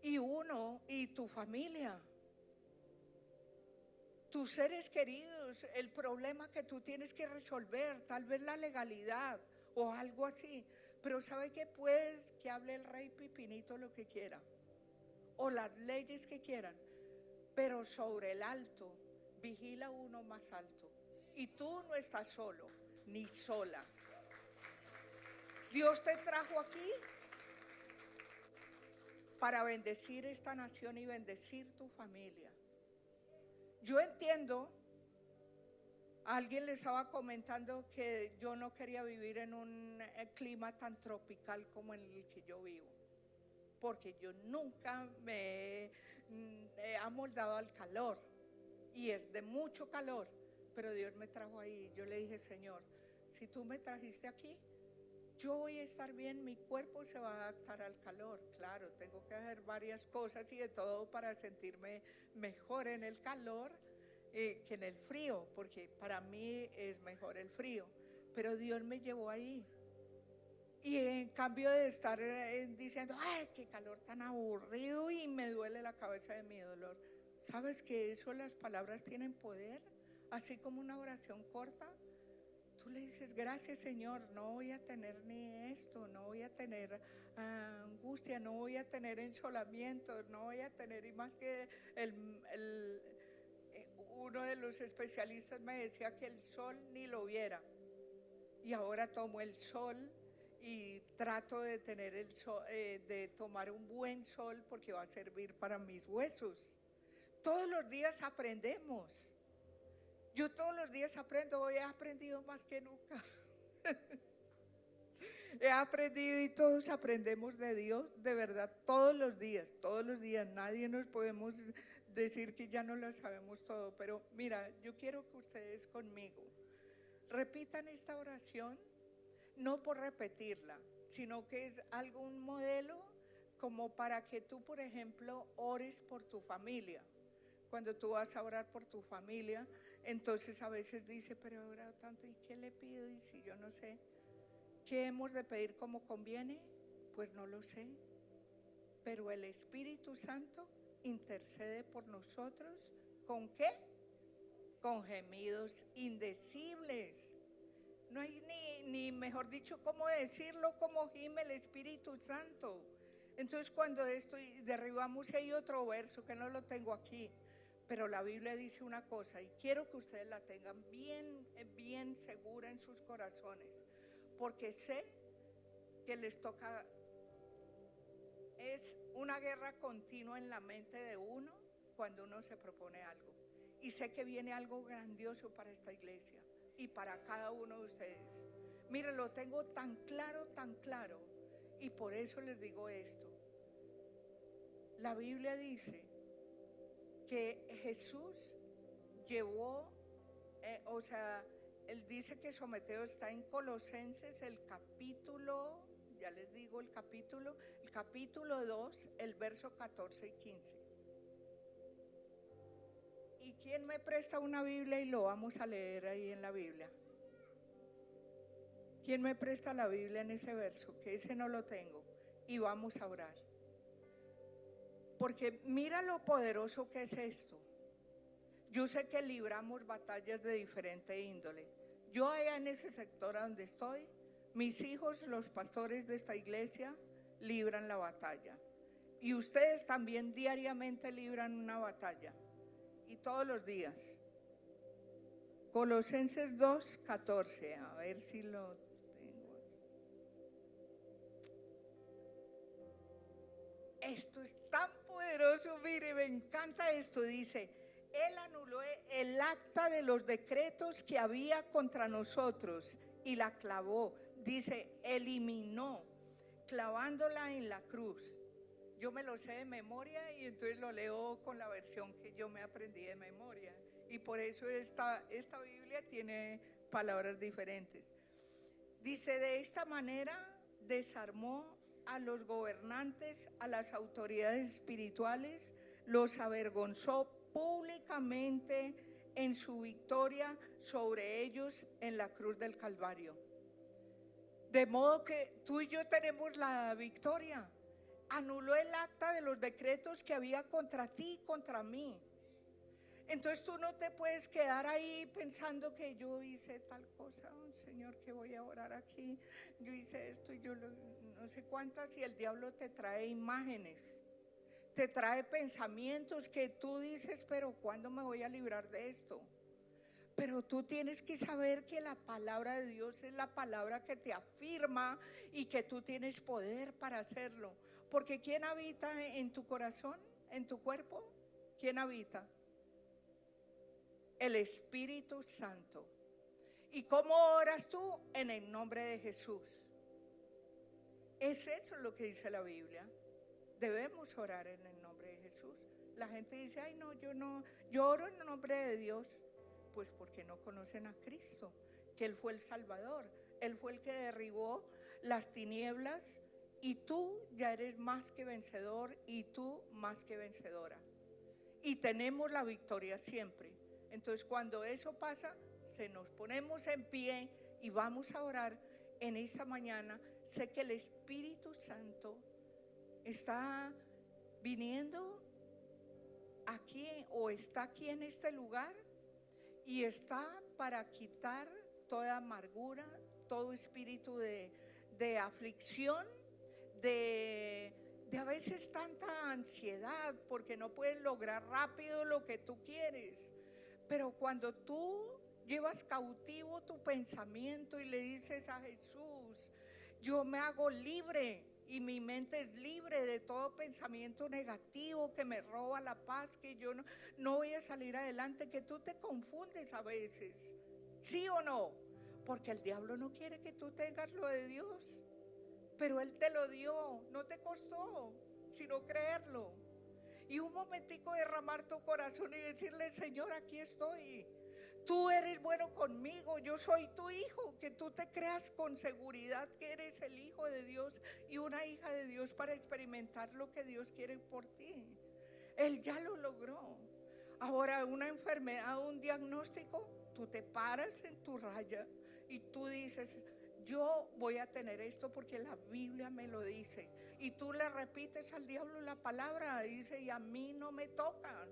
Y tu familia, tus seres queridos, el problema que tú tienes que resolver, tal vez la legalidad o algo así, pero ¿sabe qué? Puedes que hable el rey Pipinito lo que quiera, o las leyes que quieran, pero sobre el alto vigila uno más alto, y tú no estás solo, ni sola. Dios te trajo aquí para bendecir esta nación y bendecir tu familia. Yo entiendo, alguien le estaba comentando que yo no quería vivir en un clima tan tropical como en el que yo vivo, porque yo nunca me he amoldado al calor y es de mucho calor, pero Dios me trajo ahí. Yo le dije, Señor, si tú me trajiste aquí, yo voy a estar bien, mi cuerpo se va a adaptar al calor. Claro, tengo que hacer varias cosas y de todo para sentirme mejor en el calor que en el frío, porque para mí es mejor el frío. Pero Dios me llevó ahí. Y en cambio de estar diciendo, ay, qué calor tan aburrido y me duele la cabeza de mi dolor. ¿Sabes que eso, las palabras tienen poder? Así como una oración corta. Tú le dices, gracias Señor, no voy a tener ni esto, no voy a tener angustia, no voy a tener ensolamiento, no voy a tener, y más que uno de los especialistas me decía que el sol ni lo viera. Y ahora tomo el sol y trato de tener el sol, de tomar un buen sol porque va a servir para mis huesos. Todos los días aprendemos. Yo todos los días aprendo, hoy he aprendido más que nunca. He aprendido y todos aprendemos de Dios, de verdad, todos los días. Nadie nos podemos decir que ya no lo sabemos todo, pero mira, yo quiero que ustedes conmigo repitan esta oración, no por repetirla, sino que es algún modelo como para que tú, por ejemplo, ores por tu familia. Cuando tú vas a orar por tu familia, entonces a veces dice, pero he orado tanto, ¿y qué le pido? Y si yo no sé, ¿qué hemos de pedir como conviene? Pues no lo sé. Pero el Espíritu Santo intercede por nosotros, ¿con qué? Con gemidos indecibles. No hay ni mejor dicho, cómo decirlo, como gime el Espíritu Santo. Entonces cuando esto, y derribamos, hay otro verso que no lo tengo aquí, pero la Biblia dice una cosa, y quiero que ustedes la tengan bien segura en sus corazones, porque sé que les toca, es una guerra continua en la mente de uno cuando uno se propone algo. Y sé que viene algo grandioso para esta iglesia y para cada uno de ustedes. Mire, lo tengo tan claro, y por eso les digo esto. La Biblia dice que Jesús llevó, él dice que Someteo está en Colosenses, el capítulo, ya les digo el capítulo 2, el verso 14 y 15. ¿Y quién me presta una Biblia y lo vamos a leer ahí en la Biblia? ¿Quién me presta la Biblia en ese verso? Que ese no lo tengo. Y vamos a orar. Porque mira lo poderoso que es esto. Yo sé que libramos batallas de diferente índole. Yo allá en ese sector donde estoy, mis hijos, los pastores de esta iglesia, libran la batalla. Y ustedes también diariamente libran una batalla. Y todos los días. Colosenses 2:14, a ver si lo tengo. Esto es tan poderoso, mire, me encanta esto. Dice, Él anuló el acta de los decretos que había contra nosotros y la clavó. Dice, eliminó, clavándola en la cruz. Yo me lo sé de memoria y entonces lo leo con la versión que yo me aprendí de memoria. Y por eso esta Biblia tiene palabras diferentes. Dice, de esta manera desarmó a los gobernantes, a las autoridades espirituales, los avergonzó públicamente en su victoria sobre ellos en la cruz del Calvario. De modo que tú y yo tenemos la victoria. Anuló el acta de los decretos que había contra ti y contra mí. Entonces tú no te puedes quedar ahí pensando que yo hice tal cosa, Señor, que voy a orar aquí, yo hice esto y yo no sé cuántas, y el diablo te trae imágenes, te trae pensamientos que tú dices, pero ¿cuándo me voy a librar de esto? Pero tú tienes que saber que la palabra de Dios es la palabra que te afirma y que tú tienes poder para hacerlo. Porque ¿quién habita en tu corazón, en tu cuerpo? ¿Quién habita? El Espíritu Santo. ¿Y cómo oras tú? En el nombre de Jesús. Es eso lo que dice la Biblia. Debemos orar en el nombre de Jesús. La gente dice, ay no, yo oro en el nombre de Dios. Pues porque no conocen a Cristo, que Él fue el Salvador, Él fue el que derribó las tinieblas y tú ya eres más que vencedor y tú más que vencedora. Y tenemos la victoria siempre. Entonces cuando eso pasa, nos ponemos en pie y vamos a orar en esta mañana. Sé que el Espíritu Santo está viniendo aquí o está aquí en este lugar. Y está para quitar toda amargura, todo espíritu de aflicción, de a veces tanta ansiedad, porque no puedes lograr rápido lo que tú quieres. Pero cuando tú llevas cautivo tu pensamiento y le dices a Jesús, yo me hago libre. Y mi mente es libre de todo pensamiento negativo que me roba la paz, que yo no voy a salir adelante, que tú te confundes a veces, ¿sí o no? Porque el diablo no quiere que tú tengas lo de Dios, pero Él te lo dio, no te costó, sino creerlo. Y un momentico derramar tu corazón y decirle, Señor, aquí estoy. Tú eres bueno conmigo, yo soy tu hijo, que tú te creas con seguridad que eres el hijo de Dios y una hija de Dios para experimentar lo que Dios quiere por ti. Él ya lo logró. Ahora una enfermedad, un diagnóstico, tú te paras en tu raya y tú dices, yo voy a tener esto porque la Biblia me lo dice. Y tú le repites al diablo la palabra, dice, y a mí no me tocas.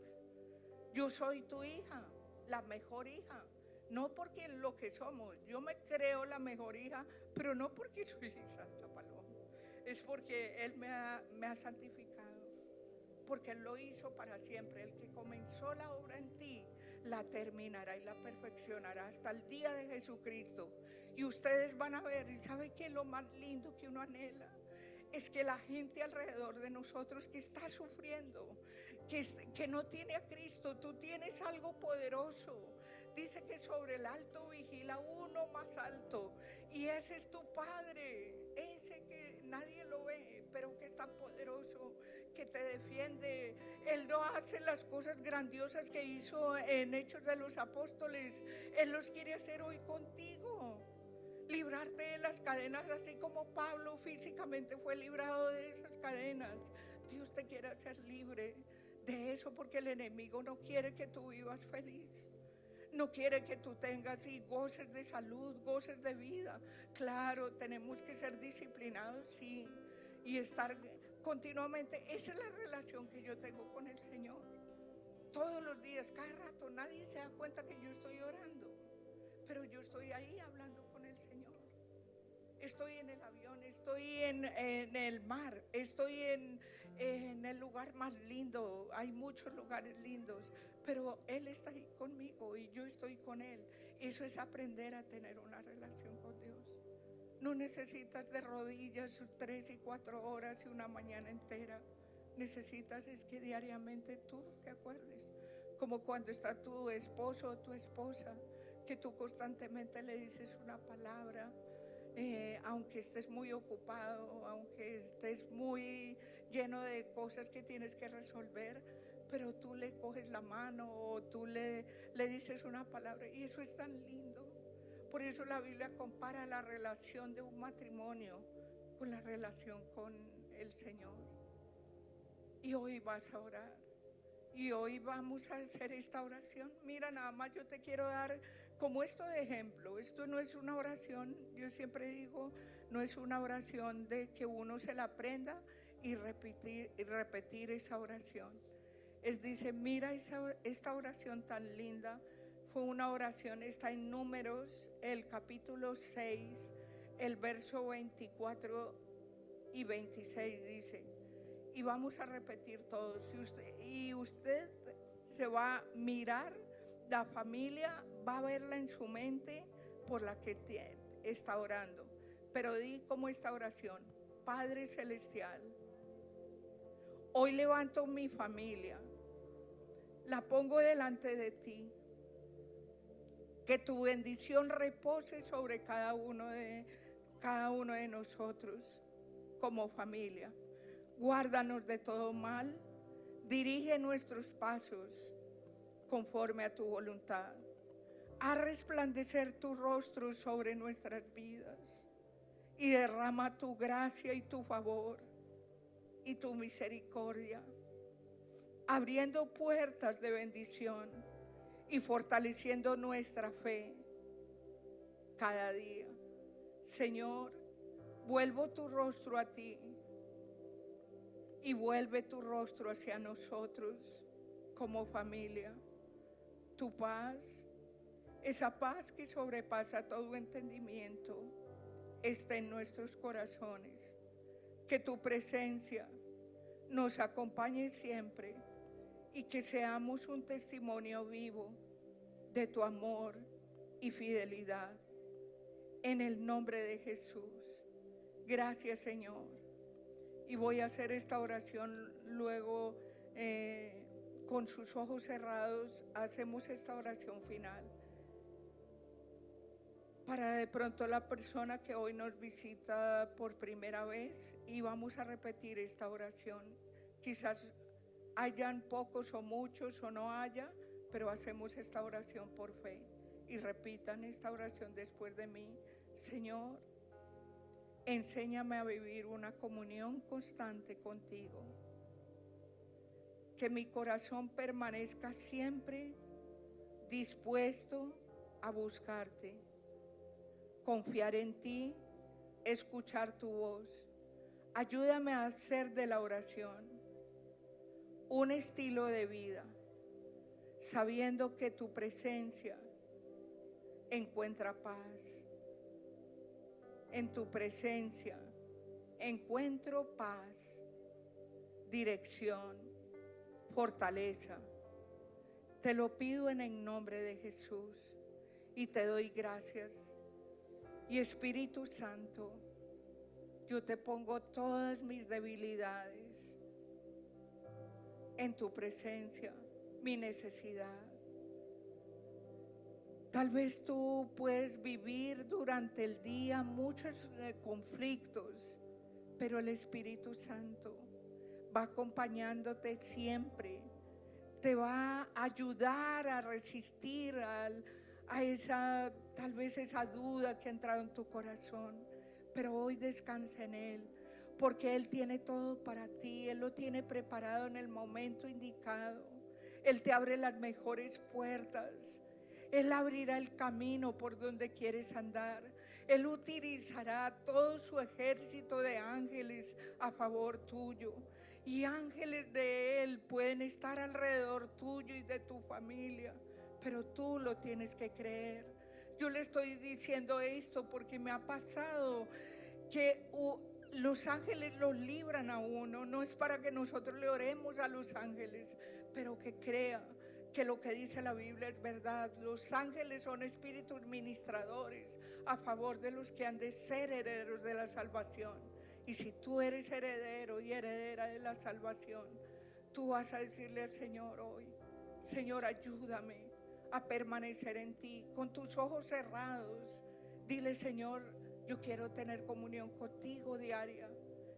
Yo soy tu hija, la mejor hija, no porque lo que somos, yo me creo la mejor hija, pero no porque soy Santa Paloma, es porque Él me ha santificado, porque Él lo hizo para siempre. El que comenzó la obra en ti, la terminará y la perfeccionará hasta el día de Jesucristo. Y ustedes van a ver, y ¿sabe qué es lo más lindo que uno anhela? Es que la gente alrededor de nosotros que está sufriendo, que no tiene a Cristo. Tú tienes algo poderoso. Dice que sobre el alto vigila uno más alto, y ese es tu Padre, ese que nadie lo ve, pero que es tan poderoso, que te defiende. Él no hace las cosas grandiosas que hizo en Hechos de los Apóstoles. Él los quiere hacer hoy contigo, librarte de las cadenas, así como Pablo físicamente fue librado de esas cadenas. Dios te quiere hacer libre de eso, porque el enemigo no quiere que tú vivas feliz. No quiere que tú tengas y goces de salud, goces de vida. Claro, tenemos que ser disciplinados, sí, y estar continuamente. Esa es la relación que yo tengo con el Señor. Todos los días, cada rato, nadie se da cuenta que yo estoy orando, pero yo estoy ahí hablando con el Señor. Estoy en el avión, estoy en el mar, estoy en el lugar más lindo. Hay muchos lugares lindos, pero Él está ahí conmigo y yo estoy con Él. Eso es aprender a tener una relación con Dios. No necesitas de rodillas 3 y 4 horas y una mañana entera. Necesitas es que diariamente tú te acuerdes, como cuando está tu esposo o tu esposa, que tú constantemente le dices una palabra. Aunque estés muy ocupado, aunque estés muy lleno de cosas que tienes que resolver, pero tú le coges la mano o tú le dices una palabra, y eso es tan lindo. Por eso la Biblia compara la relación de un matrimonio con la relación con el Señor. Y hoy vas a orar, y hoy vamos a hacer esta oración. Mira, nada más yo te quiero dar como esto de ejemplo. Esto no es una oración, yo siempre digo, no es una oración de que uno se la aprenda y repetir esa oración. Dice, mira esta oración tan linda. Fue una oración, está en Números, el capítulo 6, el verso 24 y 26 dice, y vamos a repetir todos. Y usted se va a mirar, la familia va a verla en su mente por la que está orando. Pero di como esta oración: Padre Celestial, hoy levanto mi familia, la pongo delante de ti. Que tu bendición repose sobre cada uno de nosotros como familia. Guárdanos de todo mal, dirige nuestros pasos conforme a tu voluntad. Haz resplandecer tu rostro sobre nuestras vidas y derrama tu gracia y tu favor y tu misericordia, abriendo puertas de bendición y fortaleciendo nuestra fe cada día. Señor, vuelvo tu rostro a ti y vuelve tu rostro hacia nosotros como familia. Tu paz, esa paz que sobrepasa todo entendimiento, está en nuestros corazones. Que tu presencia nos acompañe siempre y que seamos un testimonio vivo de tu amor y fidelidad. En el nombre de Jesús. Gracias, Señor. Y voy a hacer esta oración luego con sus ojos cerrados. Hacemos esta oración final. Para de pronto la persona que hoy nos visita por primera vez, y vamos a repetir esta oración. Quizás hayan pocos o muchos o no haya, pero hacemos esta oración por fe. Y repitan esta oración después de mí. Señor, enséñame a vivir una comunión constante contigo. Que mi corazón permanezca siempre dispuesto a buscarte, confiar en ti, escuchar tu voz. Ayúdame a hacer de la oración un estilo de vida, sabiendo que tu presencia encuentra paz. En tu presencia encuentro paz, dirección, fortaleza. Te lo pido en el nombre de Jesús y te doy gracias. Y Espíritu Santo, yo te pongo todas mis debilidades, en tu presencia mi necesidad. Tal vez tú puedes vivir durante el día muchos conflictos, pero el Espíritu Santo va acompañándote siempre. Te va a ayudar a resistir a esa, tal vez esa duda que ha entrado en tu corazón. Pero hoy descansa en Él, porque Él tiene todo para ti. Él lo tiene preparado en el momento indicado. Él te abre las mejores puertas. Él abrirá el camino por donde quieres andar. Él utilizará todo su ejército de ángeles a favor tuyo. Y ángeles de Él pueden estar alrededor tuyo y de tu familia, pero tú lo tienes que creer. Yo le estoy diciendo esto porque me ha pasado que los ángeles los libran a uno. No es para que nosotros le oremos a los ángeles, pero que crea que lo que dice la Biblia es verdad. Los ángeles son espíritus ministradores a favor de los que han de ser herederos de la salvación. Y si tú eres heredero y heredera de la salvación, tú vas a decirle al Señor hoy: Señor, ayúdame a permanecer en ti. Con tus ojos cerrados, dile: Señor, yo quiero tener comunión contigo diaria.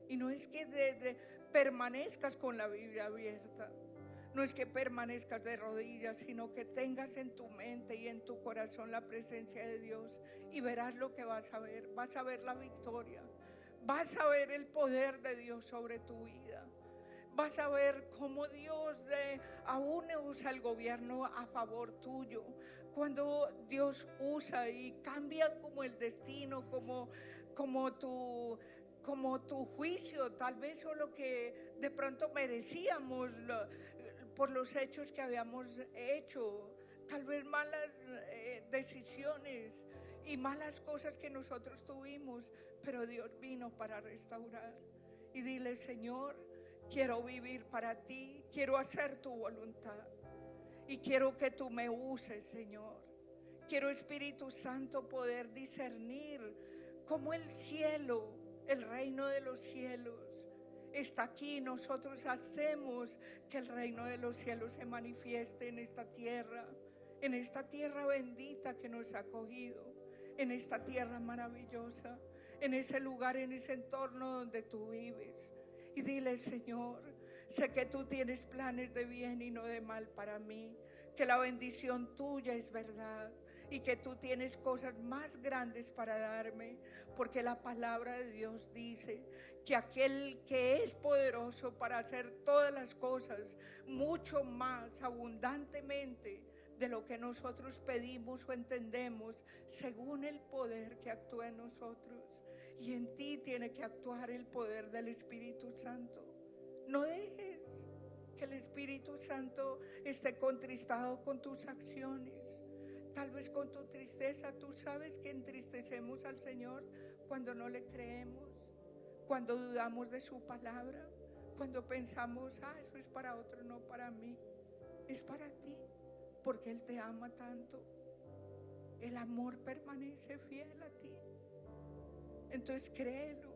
Y no es que permanezcas con la Biblia abierta, no es que permanezcas de rodillas, sino que tengas en tu mente y en tu corazón la presencia de Dios. Y verás lo que vas a ver. Vas a ver la victoria. Vas a ver el poder de Dios sobre tu vida. Vas a ver cómo Dios aún usa el gobierno a favor tuyo. Cuando Dios usa y cambia como el destino, como tu juicio, tal vez, o lo que de pronto merecíamos por los hechos que habíamos hecho, tal vez malas decisiones y malas cosas que nosotros tuvimos, pero Dios vino para restaurar. Y dile: Señor, quiero vivir para ti, quiero hacer tu voluntad y quiero que tú me uses, Señor. Quiero, Espíritu Santo, poder discernir cómo el cielo, el reino de los cielos, está aquí. Nosotros hacemos que el reino de los cielos se manifieste en esta tierra bendita que nos ha acogido, en esta tierra maravillosa, en ese lugar, en ese entorno donde tú vives. Y dile: Señor, sé que tú tienes planes de bien y no de mal para mí, que la bendición tuya es verdad y que tú tienes cosas más grandes para darme, porque la palabra de Dios dice que aquel que es poderoso para hacer todas las cosas mucho más abundantemente de lo que nosotros pedimos o entendemos, según el poder que actúa en nosotros. Y en ti tiene que actuar el poder del Espíritu Santo. No dejes que el Espíritu Santo esté contristado con tus acciones, tal vez con tu tristeza. Tú sabes que entristecemos al Señor cuando no le creemos, cuando dudamos de su palabra, cuando pensamos: eso es para otro, no para mí. Es para ti, porque Él te ama tanto. El amor permanece fiel a ti. Entonces créelo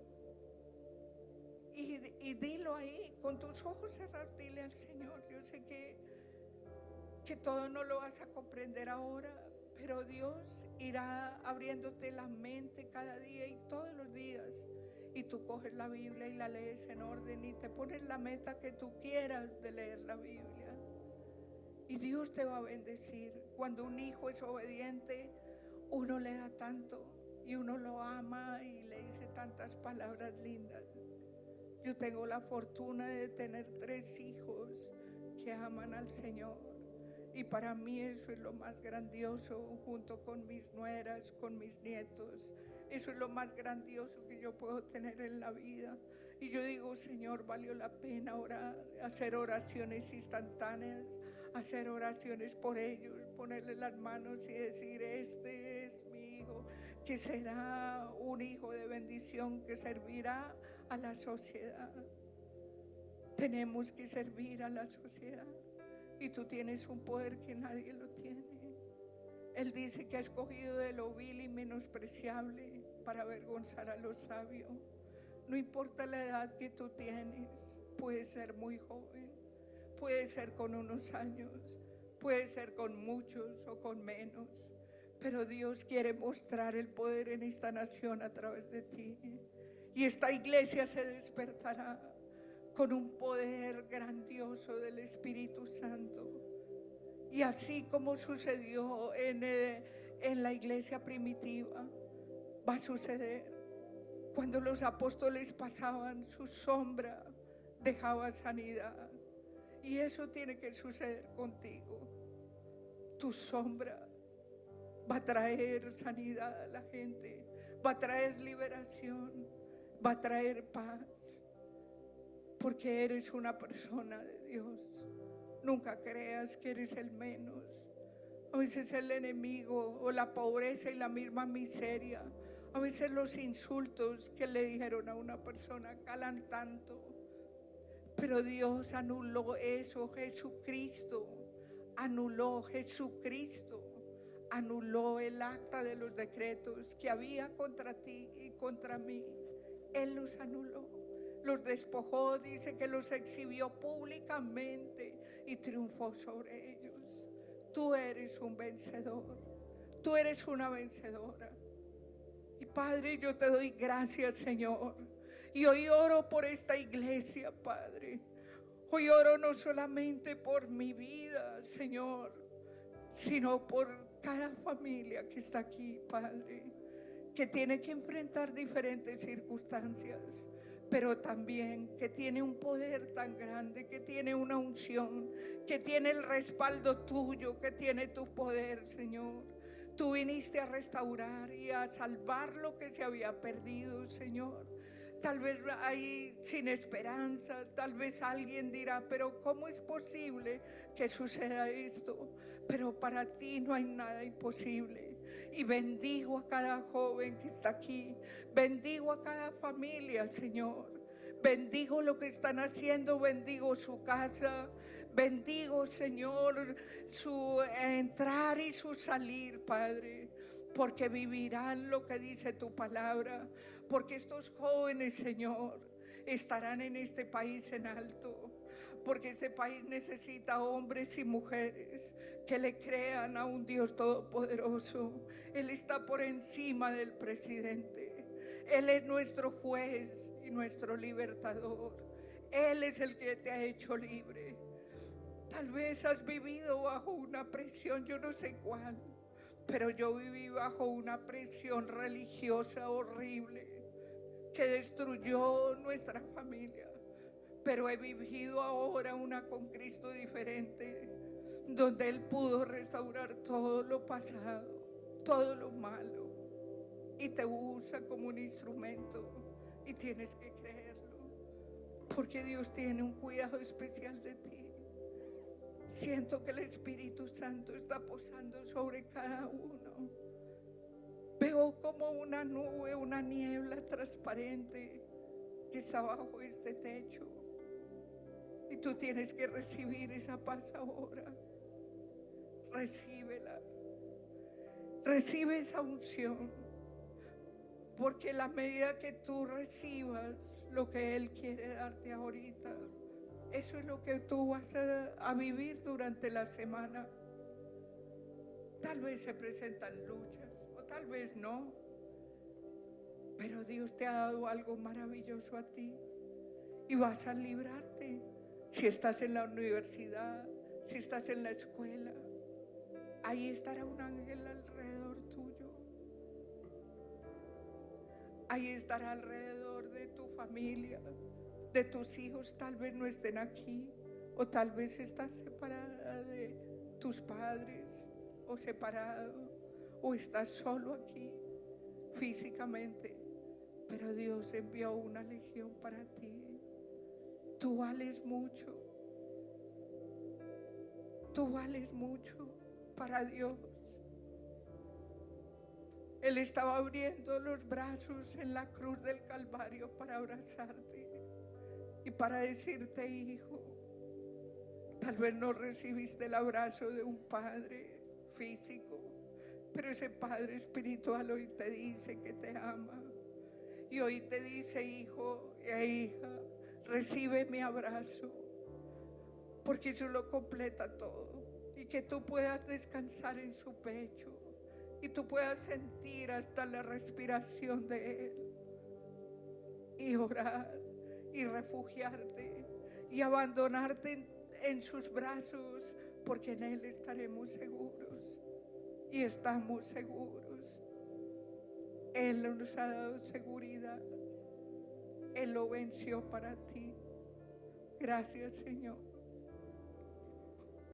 y dilo ahí, con tus ojos cerrados, dile al Señor: yo sé que todo no lo vas a comprender ahora, pero Dios irá abriéndote la mente cada día y todos los días. Y tú coges la Biblia y la lees en orden y te pones la meta que tú quieras de leer la Biblia. Y Dios te va a bendecir. Cuando un hijo es obediente, uno le da tanto y uno lo ama y le dice tantas palabras lindas. Yo tengo la fortuna de tener 3 hijos que aman al Señor, y para mí eso es lo más grandioso, junto con mis nueras, con mis nietos. Eso es lo más grandioso que yo puedo tener en la vida. Y yo digo: Señor, valió la pena orar, hacer oraciones instantáneas, hacer oraciones por ellos, ponerle las manos y decir: este es mi hijo, que será un hijo de bendición, que servirá a la sociedad. Tenemos que servir a la sociedad, y tú tienes un poder que nadie lo tiene. Él dice que ha escogido de lo vil y menospreciable para avergonzar a los sabios. No importa la edad que tú tienes, puedes ser muy joven, puede ser con unos años, puede ser con muchos o con menos, pero Dios quiere mostrar el poder en esta nación a través de ti. Y esta iglesia se despertará con un poder grandioso del Espíritu Santo. Y así como sucedió en la iglesia primitiva, va a suceder. Cuando los apóstoles pasaban, su sombra dejaba sanidad. Y eso tiene que suceder contigo. Tu sombra va a traer sanidad a la gente, va a traer liberación, va a traer paz, porque eres una persona de Dios. Nunca creas que eres el menos. A veces el enemigo o la pobreza y la misma miseria, a veces los insultos que le dijeron a una persona calan tanto, pero Dios anuló eso. Jesucristo anuló el acta de los decretos que había contra ti y contra mí. Él los anuló, los despojó, dice que los exhibió públicamente y triunfó sobre ellos. Tú eres un vencedor, tú eres una vencedora. Y Padre, yo te doy gracias, Señor. Y hoy oro por esta iglesia, Padre. Hoy oro no solamente por mi vida, Señor, sino por cada familia que está aquí, Padre, que tiene que enfrentar diferentes circunstancias, pero también que tiene un poder tan grande, que tiene una unción, que tiene el respaldo tuyo, que tiene tu poder, Señor. Tú viniste a restaurar y a salvar lo que se había perdido, Señor. Tal vez hay sin esperanza, tal vez alguien dirá, pero ¿cómo es posible que suceda esto? Pero para ti no hay nada imposible. Y bendigo a cada joven que está aquí, bendigo a cada familia, Señor. Bendigo lo que están haciendo, bendigo su casa, bendigo, Señor, su entrar y su salir, Padre, porque vivirán lo que dice tu palabra. Porque estos jóvenes, Señor, estarán en este país en alto. Porque este país necesita hombres y mujeres que le crean a un Dios todopoderoso. Él está por encima del presidente. Él es nuestro juez y nuestro libertador. Él es el que te ha hecho libre. Tal vez has vivido bajo una presión, yo no sé cuál, pero yo viví bajo una presión religiosa horrible que destruyó nuestra familia. Pero he vivido ahora una con Cristo diferente, donde Él pudo restaurar todo lo pasado, todo lo malo, y te usa como un instrumento, y tienes que creerlo, porque Dios tiene un cuidado especial de ti. Siento que el Espíritu Santo está posando sobre cada uno. Veo como una nube, una niebla transparente que está bajo este techo. Y tú tienes que recibir esa paz ahora. Recíbela. Recibe esa unción. Porque la medida que tú recibas lo que Él quiere darte ahorita, eso es lo que tú vas a vivir durante la semana. Tal vez se presentan luchas o tal vez no, pero Dios te ha dado algo maravilloso a ti y vas a librarte. Si estás en la universidad, si estás en la escuela, ahí estará un ángel alrededor tuyo. Ahí estará alrededor de tu familia, de tus hijos. Tal vez no estén aquí, o tal vez estás separada de tus padres, o separado, o estás solo aquí físicamente, pero Dios envió una legión para ti. Tú vales mucho, tú vales mucho para Dios. Él estaba abriendo los brazos en la cruz del Calvario para abrazarte y para decirte, hijo, tal vez no recibiste el abrazo de un padre físico, pero ese Padre espiritual hoy te dice que te ama. Y hoy te dice, hijo e hija, recibe mi abrazo. porque eso lo completa todo. Y que tú puedas descansar en su pecho y tú puedas sentir hasta la respiración de Él y orar y refugiarte y abandonarte en sus brazos, porque en Él estaremos seguros y estamos seguros. Él nos ha dado seguridad. Él lo venció para ti. Gracias, Señor.